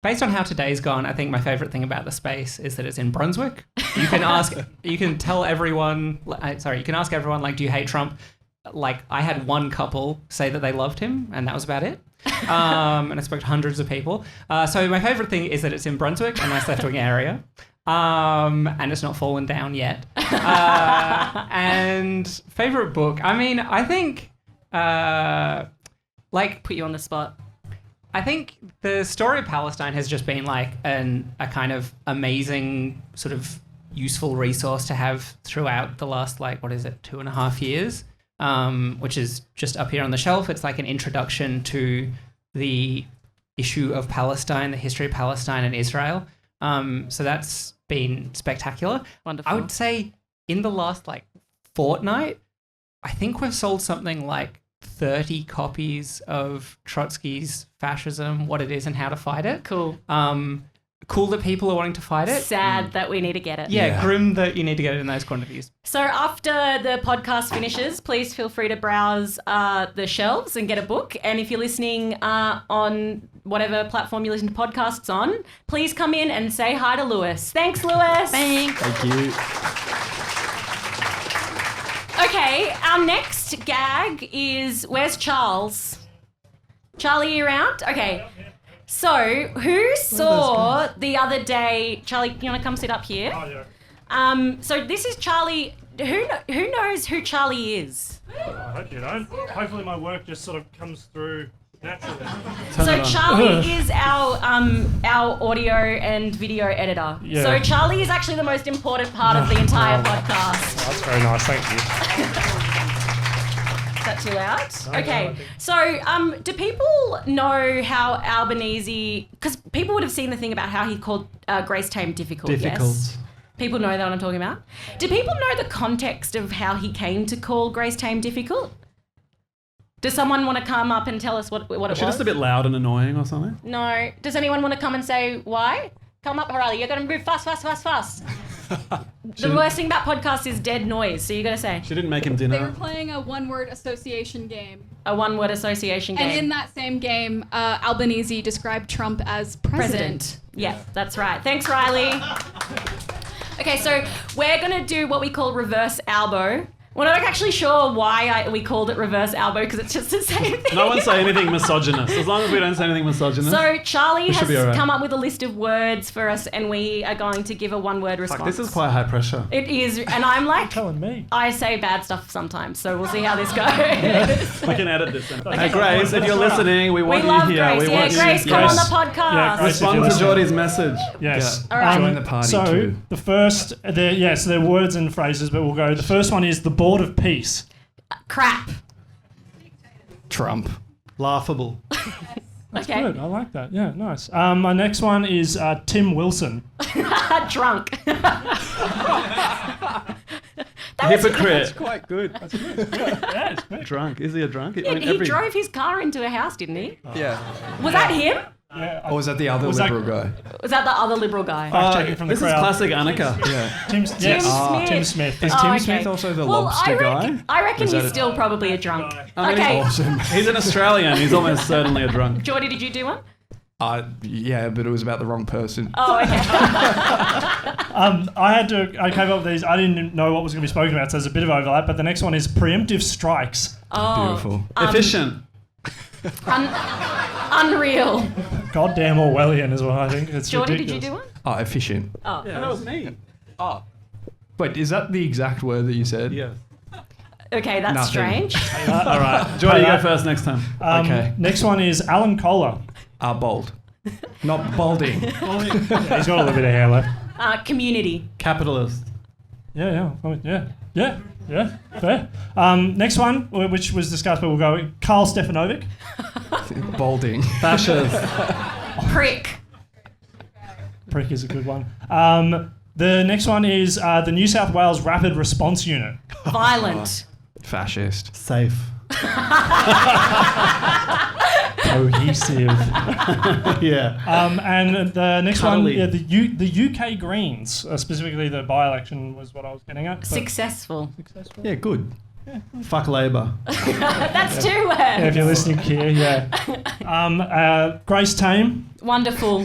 Speaker 8: based on how today's gone, I think my favourite thing about the space is that it's in Brunswick. You can ask everyone, do you hate Trump? I had one couple say that they loved him, and that was about it. And I spoke to hundreds of people. So my favourite thing is that it's in Brunswick, a nice left-wing area. And it's not fallen down yet. And favourite book, I think...
Speaker 1: Put you on the spot.
Speaker 8: I think the story of Palestine has just been a kind of amazing sort of useful resource to have throughout the last 2.5 years. Which is just up here on the shelf. It's an introduction to the issue of Palestine, the history of Palestine and Israel. So that's been spectacular.
Speaker 1: Wonderful.
Speaker 8: I would say in the last fortnight, I think we've sold something 30 copies of Trotsky's Fascism, What It Is and How to Fight It.
Speaker 1: Cool.
Speaker 8: Cool that people are wanting to fight it.
Speaker 1: Sad that we need to get it.
Speaker 8: Yeah, grim that you need to get it in those quantities.
Speaker 1: So after the podcast finishes, please feel free to browse the shelves and get a book. And if you're listening on whatever platform you listen to podcasts on, please come in and say hi to Lewis. Thanks, Lewis.
Speaker 2: Thank you.
Speaker 1: Okay, our next gag is, where's Charles? Charlie, are you around? Okay. So, who saw the other day... Charlie, you want to come sit up here?
Speaker 6: Oh, yeah.
Speaker 1: So this is Charlie. Who knows who Charlie is?
Speaker 6: I hope you don't. Hopefully my work just sort of comes through naturally.
Speaker 1: So Charlie is our audio and video editor.
Speaker 6: Yeah.
Speaker 1: So Charlie is actually the most important part of the entire podcast.
Speaker 6: That's very nice, thank you.
Speaker 1: that too loud?
Speaker 6: No,
Speaker 1: Okay.
Speaker 6: I think-
Speaker 1: So, do people know how Albanese? Because people would have seen the thing about how he called Grace Tame difficult. Yes. People know that what I'm talking about. Do people know the context of how he came to call Grace Tame difficult? Does someone want to come up and tell us what it was?
Speaker 2: She's just a bit loud and annoying or something.
Speaker 1: No. Does anyone want to come and say why? Come up, Harali. You're going to move fast. The worst thing about podcasts is dead noise, so you got to say.
Speaker 2: She didn't make him
Speaker 9: They were
Speaker 2: dinner.
Speaker 9: playing a one-word association game.
Speaker 1: A one-word association game.
Speaker 9: And in that same game, Albanese described Trump as president.
Speaker 1: Yeah, that's right. Thanks, Riley. Okay, so we're going to do what we call reverse Albo. We're not actually sure why we called it reverse Albo because it's just the same thing.
Speaker 2: No one say anything misogynist. As long as we don't say anything misogynist.
Speaker 1: So Charlie
Speaker 2: should
Speaker 1: has
Speaker 2: be all right.
Speaker 1: come up with a list of words for us and we are going to give a one-word response.
Speaker 2: Fuck, this is quite high pressure.
Speaker 1: It is, and I'm like,
Speaker 6: Telling me.
Speaker 1: I say bad stuff sometimes, so we'll see how this goes.
Speaker 2: We can edit this.
Speaker 1: Okay.
Speaker 2: Hey, Grace, if you're listening, we
Speaker 1: We
Speaker 2: want
Speaker 1: love
Speaker 2: you here.
Speaker 1: Grace.
Speaker 2: We
Speaker 1: Yeah,
Speaker 2: want you.
Speaker 1: Grace, come on
Speaker 6: Yes.
Speaker 1: the podcast.
Speaker 6: Yeah, Grace, if you're
Speaker 2: Respond to
Speaker 6: listening.
Speaker 2: Geordie's message.
Speaker 6: Yes.
Speaker 1: All right.
Speaker 4: Join the party
Speaker 6: so
Speaker 4: too.
Speaker 6: the first, so they're words and phrases, but we'll go. The first one is the Board of Peace.
Speaker 1: Crap.
Speaker 4: Trump.
Speaker 2: Laughable.
Speaker 1: Okay.
Speaker 6: Good, I like that. Yeah, nice. My next one is Tim Wilson.
Speaker 1: Drunk.
Speaker 2: Hypocrite.
Speaker 4: Quite good.
Speaker 6: Yeah, it's good.
Speaker 2: Drunk. Is he a drunk? I mean,
Speaker 1: He drove his car into a house, didn't he?
Speaker 4: Yeah.
Speaker 1: Was that him?
Speaker 6: Yeah,
Speaker 4: Or was that the other
Speaker 6: Was that-
Speaker 4: liberal guy?
Speaker 1: Was that the other liberal guy?
Speaker 6: fact-checking from the
Speaker 2: this is
Speaker 6: crowd.
Speaker 2: classic Annika.
Speaker 4: Yeah.
Speaker 6: Tim Smith.
Speaker 1: Tim Smith.
Speaker 6: Is
Speaker 1: Oh,
Speaker 6: Tim
Speaker 1: okay.
Speaker 4: Smith also the
Speaker 1: Well,
Speaker 4: lobster guy?
Speaker 1: I reckon
Speaker 4: Is that
Speaker 1: he's
Speaker 4: a-
Speaker 1: still probably a drunk.
Speaker 2: I mean,
Speaker 1: Okay.
Speaker 4: Awesome.
Speaker 2: He's an Australian. He's almost certainly a drunk.
Speaker 1: Geordie, did you do one?
Speaker 4: Yeah, but it was about the wrong person.
Speaker 1: Oh, okay.
Speaker 6: I came up with these. I didn't know what was going to be spoken about, so there's a bit of overlap. But the next one is preemptive strikes.
Speaker 1: Oh,
Speaker 4: Beautiful.
Speaker 2: Efficient.
Speaker 1: unreal.
Speaker 6: Goddamn Orwellian is what I think. It's
Speaker 1: Geordie,
Speaker 6: ridiculous.
Speaker 1: did you do one?
Speaker 4: Oh, efficient.
Speaker 1: Oh.
Speaker 2: Yeah, that was me.
Speaker 4: Wait, is that the exact word that you said?
Speaker 2: Yes.
Speaker 1: Okay, that's
Speaker 4: Nothing.
Speaker 1: strange.
Speaker 2: All right. Geordie, you go first next time.
Speaker 4: Okay.
Speaker 6: Next one is Alan Kohler.
Speaker 4: Bold. Not balding.
Speaker 6: He's got a little bit of hair left.
Speaker 1: Community.
Speaker 2: Capitalist.
Speaker 6: Yeah. Fair. Next one, which was discussed, but we'll go Karl Stefanovic.
Speaker 4: Balding.
Speaker 2: Fascist.
Speaker 1: Prick.
Speaker 6: Prick is a good one. The next one is the New South Wales Rapid Response Unit.
Speaker 1: Violent.
Speaker 4: Fascist.
Speaker 2: Safe.
Speaker 6: Cohesive.
Speaker 2: Yeah.
Speaker 6: And the next
Speaker 2: Cuddly.
Speaker 6: one, the UK Greens, specifically the by-election was what I was getting at. but-
Speaker 1: Successful.
Speaker 6: Successful.
Speaker 4: Yeah, good.
Speaker 2: Fuck Labour.
Speaker 1: That's two words.
Speaker 6: Yeah, if you're listening here, yeah. Grace Tame.
Speaker 1: Wonderful.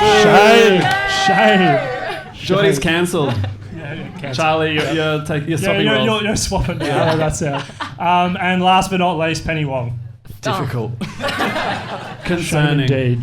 Speaker 2: Legend.
Speaker 6: Shame.
Speaker 2: Geordie's cancelled.
Speaker 6: Yeah,
Speaker 2: Charlie, you're swapping roles.
Speaker 6: you're swapping. Yeah, that's it. And last but not least, Penny Wong.
Speaker 4: Difficult.
Speaker 2: Concerning.
Speaker 6: Indeed.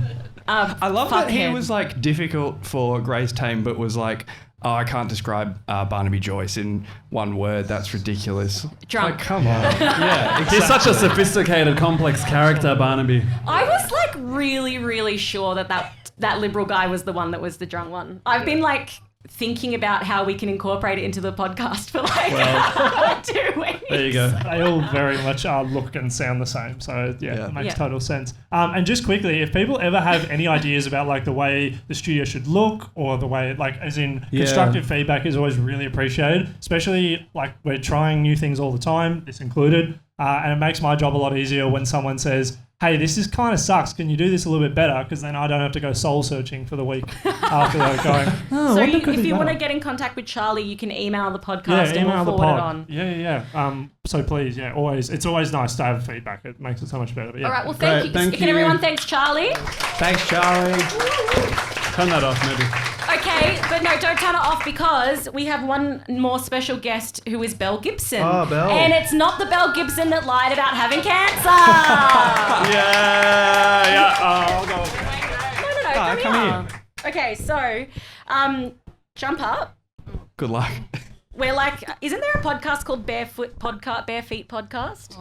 Speaker 4: I love that he
Speaker 1: Fuckhead.
Speaker 4: was like difficult for Grace Tame, but was like, oh, I can't describe Barnaby Joyce in one word. That's ridiculous.
Speaker 1: Drunk.
Speaker 4: Like, come on. Yeah, exactly.
Speaker 2: He's such a sophisticated, complex character, Barnaby.
Speaker 1: I was like really, really sure that liberal guy was the one that was the drunk one. I've been like thinking about how we can incorporate it into the podcast for like 2 weeks.
Speaker 2: There you go.
Speaker 6: They all very much look and sound the same, so yeah, it makes
Speaker 1: Yeah.
Speaker 6: total sense. And just quickly, if people ever have any ideas about like the way the studio should look, or the way like as in
Speaker 2: Yeah.
Speaker 6: constructive feedback is always really appreciated. Especially like we're trying new things all the time, this included, and it makes my job a lot easier when someone says, hey, this is kind of sucks. Can you do this a little bit better? Because then I don't have to go soul searching for the week after they're going. Oh,
Speaker 1: So
Speaker 6: what could
Speaker 1: if
Speaker 6: be
Speaker 1: you want to
Speaker 6: better?"
Speaker 1: get in contact with Charlie, you can email the podcast
Speaker 6: Yeah,
Speaker 1: and
Speaker 6: email
Speaker 1: we'll
Speaker 6: the
Speaker 1: forward
Speaker 6: pod.
Speaker 1: it on.
Speaker 6: Yeah. So please, yeah, always. It's always nice to have feedback. It makes it so much better. But yeah.
Speaker 1: All right, well,
Speaker 2: Great,
Speaker 1: thank you.
Speaker 2: thank
Speaker 1: Can
Speaker 2: you.
Speaker 1: everyone thanks Charlie?
Speaker 4: Thanks, Charlie.
Speaker 2: Turn that off, maybe.
Speaker 1: Okay, but no, don't turn it off because we have one more special guest who is Belle Gibson.
Speaker 2: Oh, Belle.
Speaker 1: And it's not the Belle Gibson that lied about having cancer.
Speaker 2: Yeah. Oh, God.
Speaker 1: No, come here. Okay, so jump up.
Speaker 4: Good luck.
Speaker 1: We're like, isn't there a podcast called Bare Feet Podcast?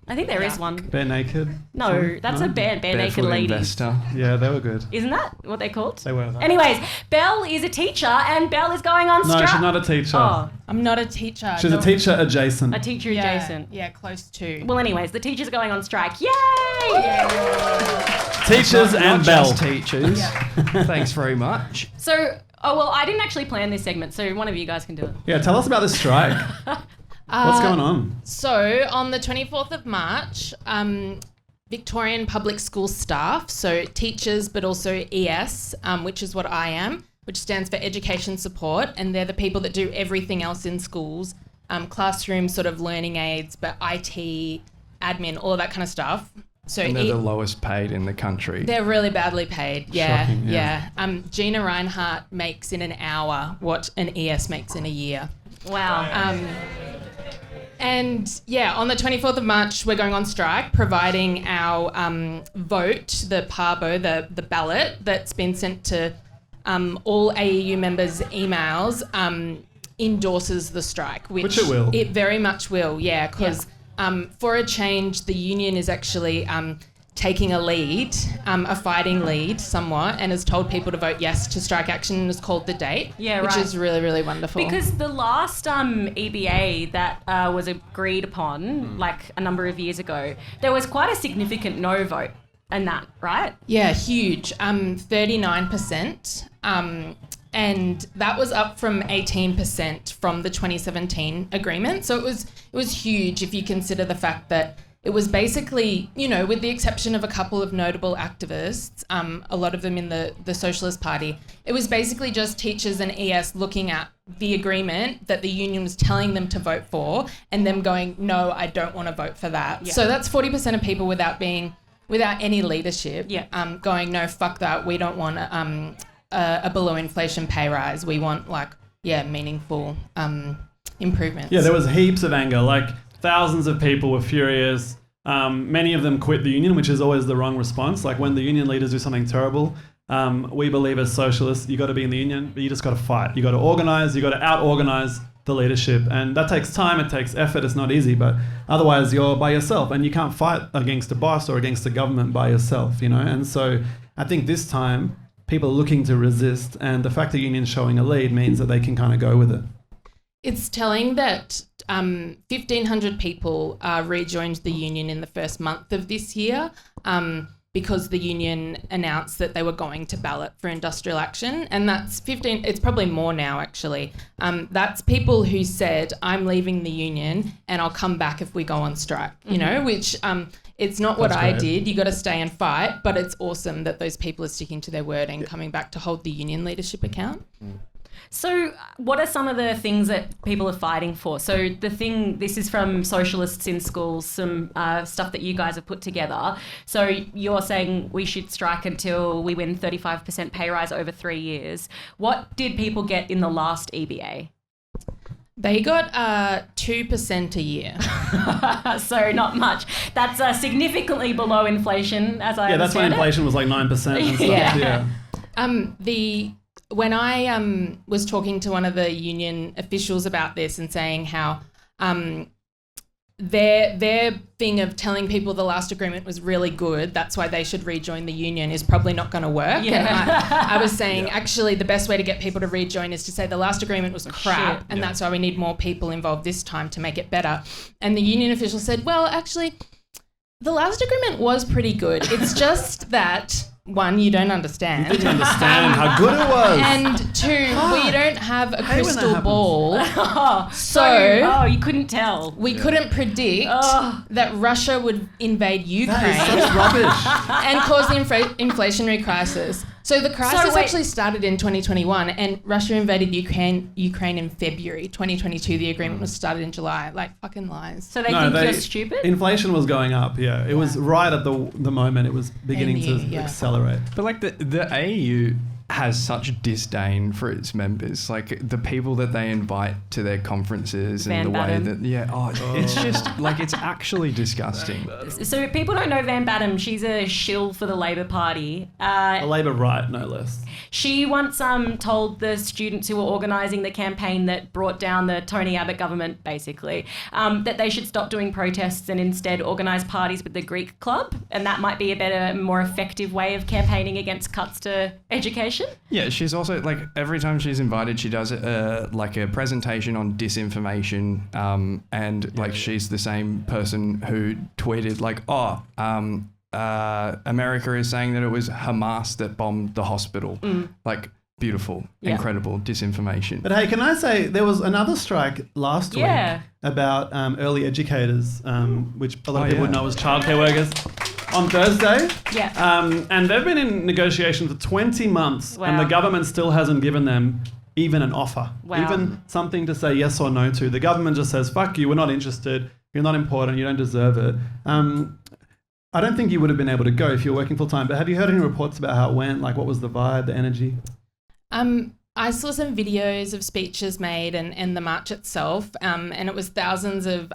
Speaker 1: I think there is one.
Speaker 2: Bare Naked.
Speaker 1: No, that's a band. Bare Naked
Speaker 4: Barefoot
Speaker 1: Ladies.
Speaker 4: Investor.
Speaker 2: Yeah, they were good.
Speaker 1: Isn't that what they're called?
Speaker 2: They were.
Speaker 1: Anyways, Belle is a teacher and Belle is going on
Speaker 2: No,
Speaker 1: strike.
Speaker 2: she's not a teacher.
Speaker 1: Oh,
Speaker 10: I'm not a teacher.
Speaker 2: She's a teacher adjacent.
Speaker 1: a teacher
Speaker 10: Yeah,
Speaker 1: adjacent.
Speaker 10: yeah, close to.
Speaker 1: Well, anyways, the teachers are going on strike. Yay!
Speaker 2: Teachers
Speaker 4: Not
Speaker 2: and Belle.
Speaker 4: just teachers. Thanks very much.
Speaker 1: So, I didn't actually plan this segment, so one of you guys can do it.
Speaker 2: Yeah, tell us about this strike. What's going on?
Speaker 10: So on the 24th of March, Victorian public school staff, so teachers, but also ES, which is what I am, which stands for Education Support, and they're the people that do everything else in schools, classroom sort of learning aids, but IT, admin, all of that kind of stuff. So
Speaker 4: And they're the lowest paid in the country.
Speaker 10: they're really badly paid. Yeah,
Speaker 2: Shocking, yeah.
Speaker 10: Gina Reinhardt makes in an hour what an ES makes in a year.
Speaker 1: Wow.
Speaker 10: And yeah, on the 24th of March, we're going on strike, providing our vote, the PARBO, the ballot that's been sent to all AEU members' emails, endorses the strike.
Speaker 2: Which it will.
Speaker 10: It very much will, yeah, because for a change, the union is actually taking a lead, a fighting lead somewhat, and has told people to vote yes to strike action and has called the date, which is really, really wonderful.
Speaker 1: Because the last EBA that was agreed upon, like a number of years ago, there was quite a significant no vote in that, right?
Speaker 10: Yeah, huge, 39%. And that was up from 18% from the 2017 agreement. So it was huge if you consider the fact that it was basically, with the exception of a couple of notable activists, a lot of them in the Socialist Party, it was basically just teachers and ES looking at the agreement that the union was telling them to vote for and them going, no, I don't want to vote for that.
Speaker 1: Yeah.
Speaker 10: So that's 40% of people without any leadership going, no, fuck that. We don't want a below inflation pay rise. We want meaningful improvements.
Speaker 2: Yeah, there was heaps of anger. Like thousands of people were furious. Many of them quit the union, which is always the wrong response. Like when the union leaders do something terrible, we believe as socialists, you got to be in the union, but you just got to fight. You got to organize. You got to out-organize the leadership, and that takes time. It takes effort. It's not easy, but otherwise you're by yourself, and you can't fight against a boss or against the government by yourself. And so I think this time people are looking to resist, and the fact that the union's showing a lead means that they can kind of go with it.
Speaker 10: It's telling that 1,500 people rejoined the union in the first month of this year because the union announced that they were going to ballot for industrial action. And that's 15, it's probably more now actually. That's people who said, I'm leaving the union and I'll come back if we go on strike, which it's not what I did. You got to stay and fight, but it's awesome that those people are sticking to their word and coming back to hold the union leadership account.
Speaker 1: So what are some of the things that people are fighting for? So this is from Socialists in Schools, some stuff that you guys have put together. So you're saying we should strike until we win 35% pay rise over 3 years. What did people get in the last EBA?
Speaker 10: They got 2% a year.
Speaker 1: So not much. That's significantly below inflation, as I understand
Speaker 2: that's when inflation was like 9% and stuff.
Speaker 10: Yeah. When I was talking to one of the union officials about this and saying how their thing of telling people the last agreement was really good, that's why they should rejoin the union, is probably not going to work.
Speaker 1: Yeah.
Speaker 10: And I was saying, actually, the best way to get people to rejoin is to say the last agreement was crap, and that's why we need more people involved this time to make it better. And the union official said, well, actually, the last agreement was pretty good. It's just that... One, you don't understand.
Speaker 2: You didn't understand how good it was.
Speaker 10: And two, we don't have a crystal ball. So
Speaker 1: you couldn't tell.
Speaker 10: We couldn't predict that Russia would invade Ukraine.
Speaker 2: That is such rubbish.
Speaker 10: And cause the inflationary crisis. So the crisis actually started in 2021 and Russia invaded Ukraine in February 2022. The agreement was started in July. Like, fucking lies.
Speaker 1: So they think you're stupid?
Speaker 2: Inflation was going up, yeah. It was right at the moment it was beginning to accelerate.
Speaker 4: But like the AEU has such disdain for its members. Like the people that they invite to their conferences
Speaker 1: Van
Speaker 4: and the
Speaker 1: Batten.
Speaker 4: way that, it's just like, it's actually disgusting.
Speaker 1: So people don't know Van Batten. She's a shill for the Labor Party.
Speaker 2: A Labour right, no less.
Speaker 1: She once told the students who were organising the campaign that brought down the Tony Abbott government, basically, that they should stop doing protests and instead organise parties with the Greek Club, and that might be a better, more effective way of campaigning against cuts to education.
Speaker 4: Yeah, she's also, like, every time she's invited, she does like a presentation on disinformation, and like she's the same person who tweeted like, America is saying that it was Hamas that bombed the hospital. Like, beautiful, incredible disinformation.
Speaker 2: But hey, can I say there was another strike last week about early educators, which a lot of people would know as childcare workers, on Thursday.
Speaker 1: Yeah.
Speaker 2: And they've been in negotiation for 20 months and the government still hasn't given them even an offer, even something to say yes or no to. The government just says, fuck you, we're not interested, you're not important, you don't deserve it. I don't think you would have been able to go if you're working full time, but have you heard any reports about how it went? Like, what was the vibe, the energy?
Speaker 10: I saw some videos of speeches made and the march itself, and it was thousands of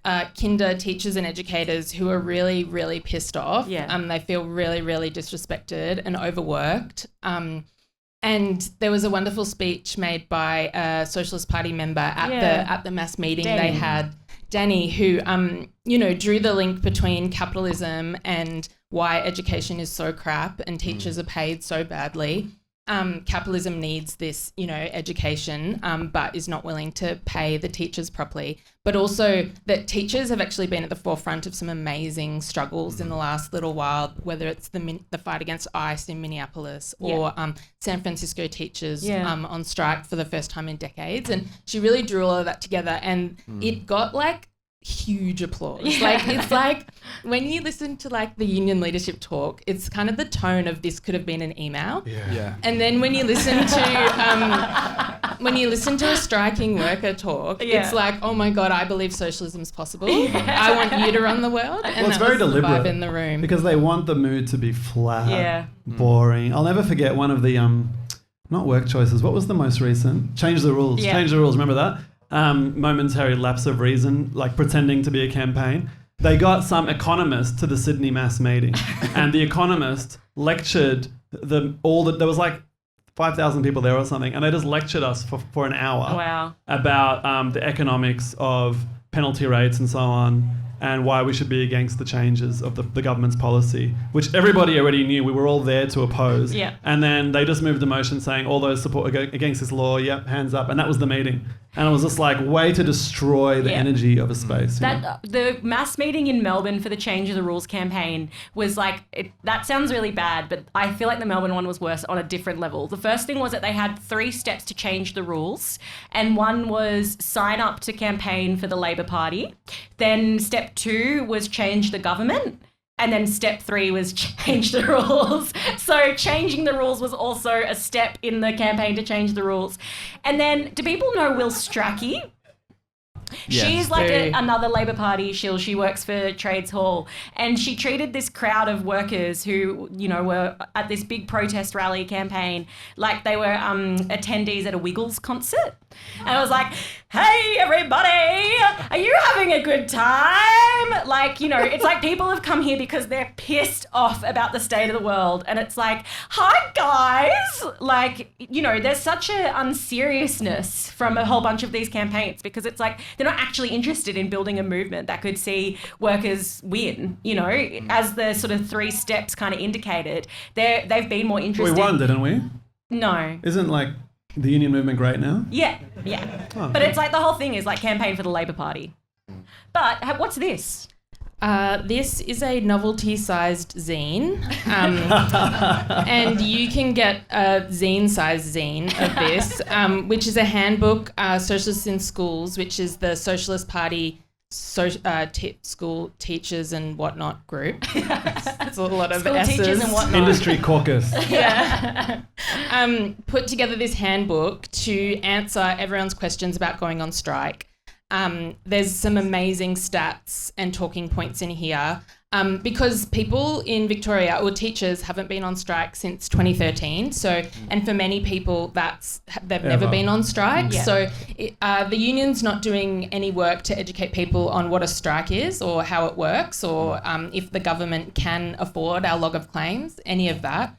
Speaker 10: kinder teachers and educators who are really, really pissed off.
Speaker 1: Yeah.
Speaker 10: They feel really, really disrespected and overworked. And there was a wonderful speech made by a Socialist Party member at the mass meeting they had. Danny, who, drew the link between capitalism and why education is so crap and teachers are paid so badly. Capitalism needs this, education, but is not willing to pay the teachers properly. But also that teachers have actually been at the forefront of some amazing struggles in the last little while, whether it's the fight against ICE in Minneapolis or San Francisco teachers on strike for the first time in decades. And she really drew all of that together, and it got like huge applause. Like, it's like when you listen to like the union leadership talk, it's kind of the tone of this could have been an email. And then when you listen to a striking worker talk, it's like, oh my God, I believe socialism is possible. I want you to run the world. And
Speaker 2: it's very deliberate
Speaker 10: the vibe in the room
Speaker 2: because they want the mood to be flat, boring. I'll never forget one of the not work choices. What was the most recent? Change the rules. Change the rules. Remember that? Momentary lapse of reason, like pretending to be a campaign. They got some economist to the Sydney mass meeting, and the economist lectured there was like 5,000 people there or something, and they just lectured us for an hour about the economics of penalty rates and so on, and why we should be against the changes of the government's policy, which everybody already knew. We were all there to oppose. And then they just moved a motion saying all those support against this law, hands up. And that was the meeting. And it was just like way to destroy the energy of a space.
Speaker 1: The mass meeting in Melbourne for the Change of the Rules campaign was like, that sounds really bad, but I feel like the Melbourne one was worse on a different level. The first thing was that they had 3 steps to change the rules, and one was sign up to campaign for the Labor Party. Then step 2 was change the government. And then step 3 was change the rules. So changing the rules was also a step in the campaign to change the rules. And then, do people know Will Strachey?
Speaker 4: Yes.
Speaker 1: She's like another Labor Party shill. She works for Trades Hall, and she treated this crowd of workers who, were at this big protest rally campaign like they were attendees at a Wiggles concert. And I was like, hey, everybody, are you having a good time? Like, it's like people have come here because they're pissed off about the state of the world. And it's like, hi, guys. Like, there's such a unseriousness from a whole bunch of these campaigns because it's like they're not actually interested in building a movement that could see workers win, as the sort of 3 steps kind of indicated. They've been more interested.
Speaker 2: We won, didn't we?
Speaker 1: No.
Speaker 2: Isn't like the union movement great now?
Speaker 1: Yeah. Oh. But it's like the whole thing is like campaign for the Labor Party. But what's this?
Speaker 10: This is a novelty-sized zine, and you can get a zine-sized zine of this, which is a handbook, Socialists in Schools, which is the Socialist Party school teachers and whatnot group. It's a lot of
Speaker 1: school
Speaker 10: S's.
Speaker 1: Teachers and whatnot.
Speaker 2: Industry caucus.
Speaker 10: Put together this handbook to answer everyone's questions about going on strike. There's some amazing stats and talking points in here. because people in Victoria, or teachers, haven't been on strike since 2013. So, and for many people, they've never been on strike.
Speaker 1: Yeah.
Speaker 10: So, the union's not doing any work to educate people on what a strike is, or how it works, or if the government can afford our log of claims, any of that.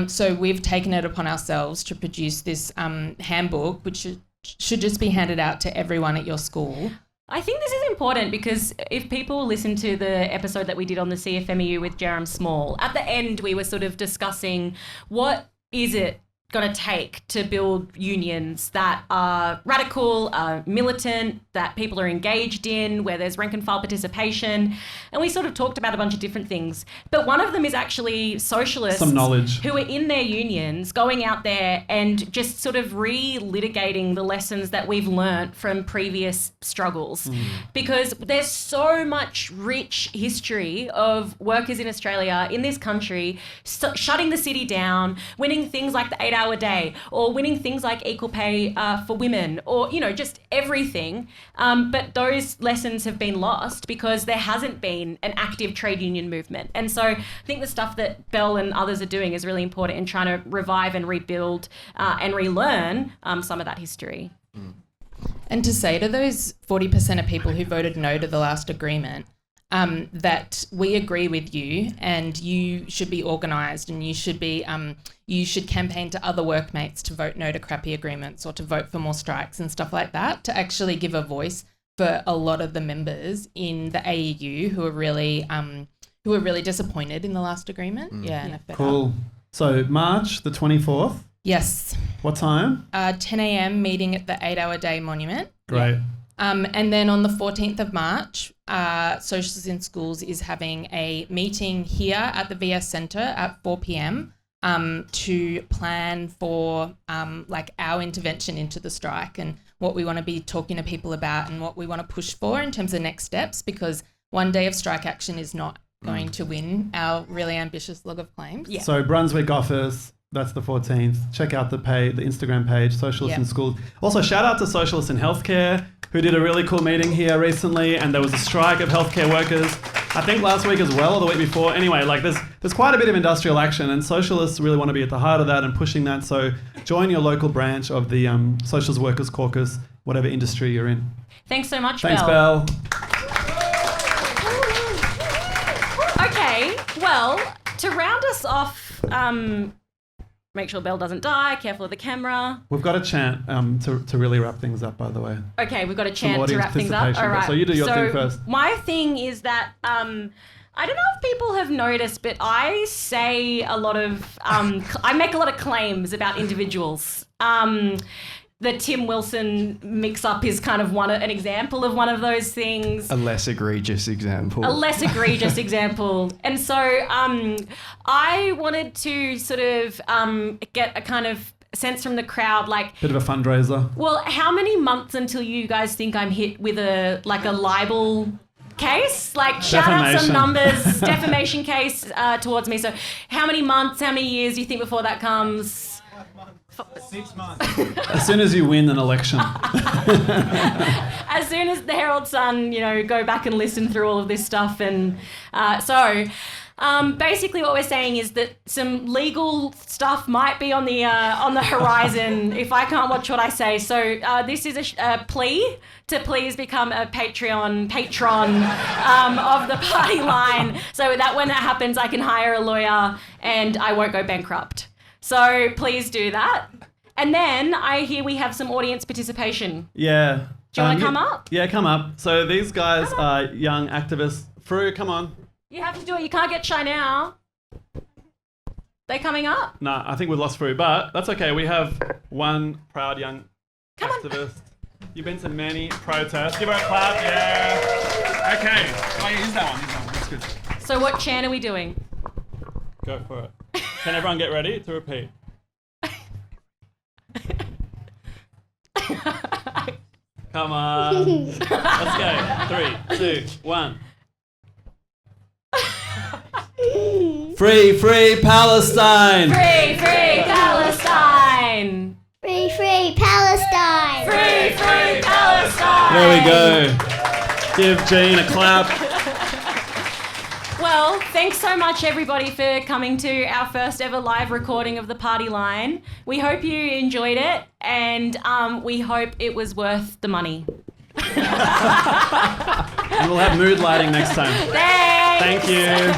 Speaker 10: So we've taken it upon ourselves to produce this handbook, which should just be handed out to everyone at your school.
Speaker 1: I think this is important because if people listen to the episode that we did on the CFMEU with Jerem Small, at the end we were sort of discussing what is it going to take to build unions that are radical, militant, that people are engaged in, where there's rank and file participation. And we sort of talked about a bunch of different things. But one of them is actually socialists.
Speaker 2: Some knowledge.
Speaker 1: Who are in their unions, going out there and just sort of re-litigating the lessons that we've learnt from previous struggles. Because there's so much rich history of workers in Australia, in this country, shutting the city down, winning things like the 8-hour day, or winning things like equal pay for women, or, you know, just everything. But those lessons have been lost because there hasn't been an active trade union movement. And so I think the stuff that Belle and others are doing is really important in trying to revive and rebuild and relearn some of that history.
Speaker 10: And to say to those 40% of people who voted no to the last agreement, that we agree with you and you should be organised and you should be you should campaign to other workmates to vote no to crappy agreements or to vote for more strikes and stuff like that, to actually give a voice for a lot of the members in the AEU who are really disappointed in the last agreement. And
Speaker 2: Cool. So March the 24th.
Speaker 10: Yes.
Speaker 2: What time?
Speaker 10: 10 a.m. meeting at the 8-hour day monument.
Speaker 2: Great.
Speaker 10: And then on the 14th of March, Socialist in Schools is having a meeting here at the VS Centre at 4 p.m. To plan for like our intervention into the strike and what we want to be talking to people about and what we want to push for in terms of next steps, because one day of strike action is not going to win our really ambitious log of claims.
Speaker 1: Yeah.
Speaker 2: So Brunswick office, that's the 14th. Check out the Instagram page, Socialist in Schools. Also, shout out to Socialists in Healthcare, who did a really cool meeting here recently, and there was a strike of healthcare workers, I think last week as well, or the week before. Anyway, like there's quite a bit of industrial action, and Socialists really want to be at the heart of that and pushing that. So join your local branch of the Socialist Workers Caucus, whatever industry you're in.
Speaker 1: Thanks so much,
Speaker 2: Thanks,
Speaker 1: Belle. Okay, well, to round us off, make sure Belle doesn't die, careful of the camera.
Speaker 2: We've got a chant to really wrap things up, by the way.
Speaker 1: Okay, we've got a
Speaker 2: Some
Speaker 1: chant to
Speaker 2: audience
Speaker 1: wrap things up.
Speaker 2: participation.
Speaker 1: All right.
Speaker 2: So you do your thing first.
Speaker 1: My thing is that I don't know if people have noticed, but I say a lot of I make a lot of claims about individuals. The Tim Wilson mix-up is kind of an example of one of those things.
Speaker 4: A less egregious example.
Speaker 1: And so I wanted to sort of get a kind of sense from the crowd, like...
Speaker 2: Bit of a fundraiser.
Speaker 1: Well, how many months until you guys think I'm hit with a libel case? Like, shout out some numbers, defamation case towards me. So how many months, how many years do you think before that comes?
Speaker 7: 6 months.
Speaker 2: As soon as you win an election.
Speaker 1: As soon as the Herald Sun, go back and listen through all of this stuff. And basically what we're saying is that some legal stuff might be on the horizon if I can't watch what I say. So this is a plea to please become a patron of the party line, so that when that happens I can hire a lawyer and I won't go bankrupt. So please do that. And then I hear we have some audience participation.
Speaker 2: Yeah.
Speaker 1: Do you want to come up?
Speaker 2: Yeah, come up. So these guys are young activists. Fru, come on.
Speaker 1: You have to do it. You can't get shy now. They coming up?
Speaker 2: Nah, I think we've lost Fru, but that's okay. We have one proud young activist. You've been to many protests. Give her a clap. Yeah. Okay. Oh, yeah, use that one. That's good.
Speaker 1: So what chant are we doing?
Speaker 2: Go for it. Can everyone get ready to repeat? Come on. Let's go. 3, 2, 1. Free, free Palestine!
Speaker 1: Free, free Palestine!
Speaker 11: Free, free Palestine!
Speaker 1: Free, free Palestine!
Speaker 2: There we go. Give Jean a clap.
Speaker 1: Well, Well, thanks so much, everybody, for coming to our first ever live recording of the Party Line. We hope you enjoyed it, and we hope it was worth the money.
Speaker 2: And we'll have mood lighting next time.
Speaker 1: Thanks.
Speaker 2: Thank you.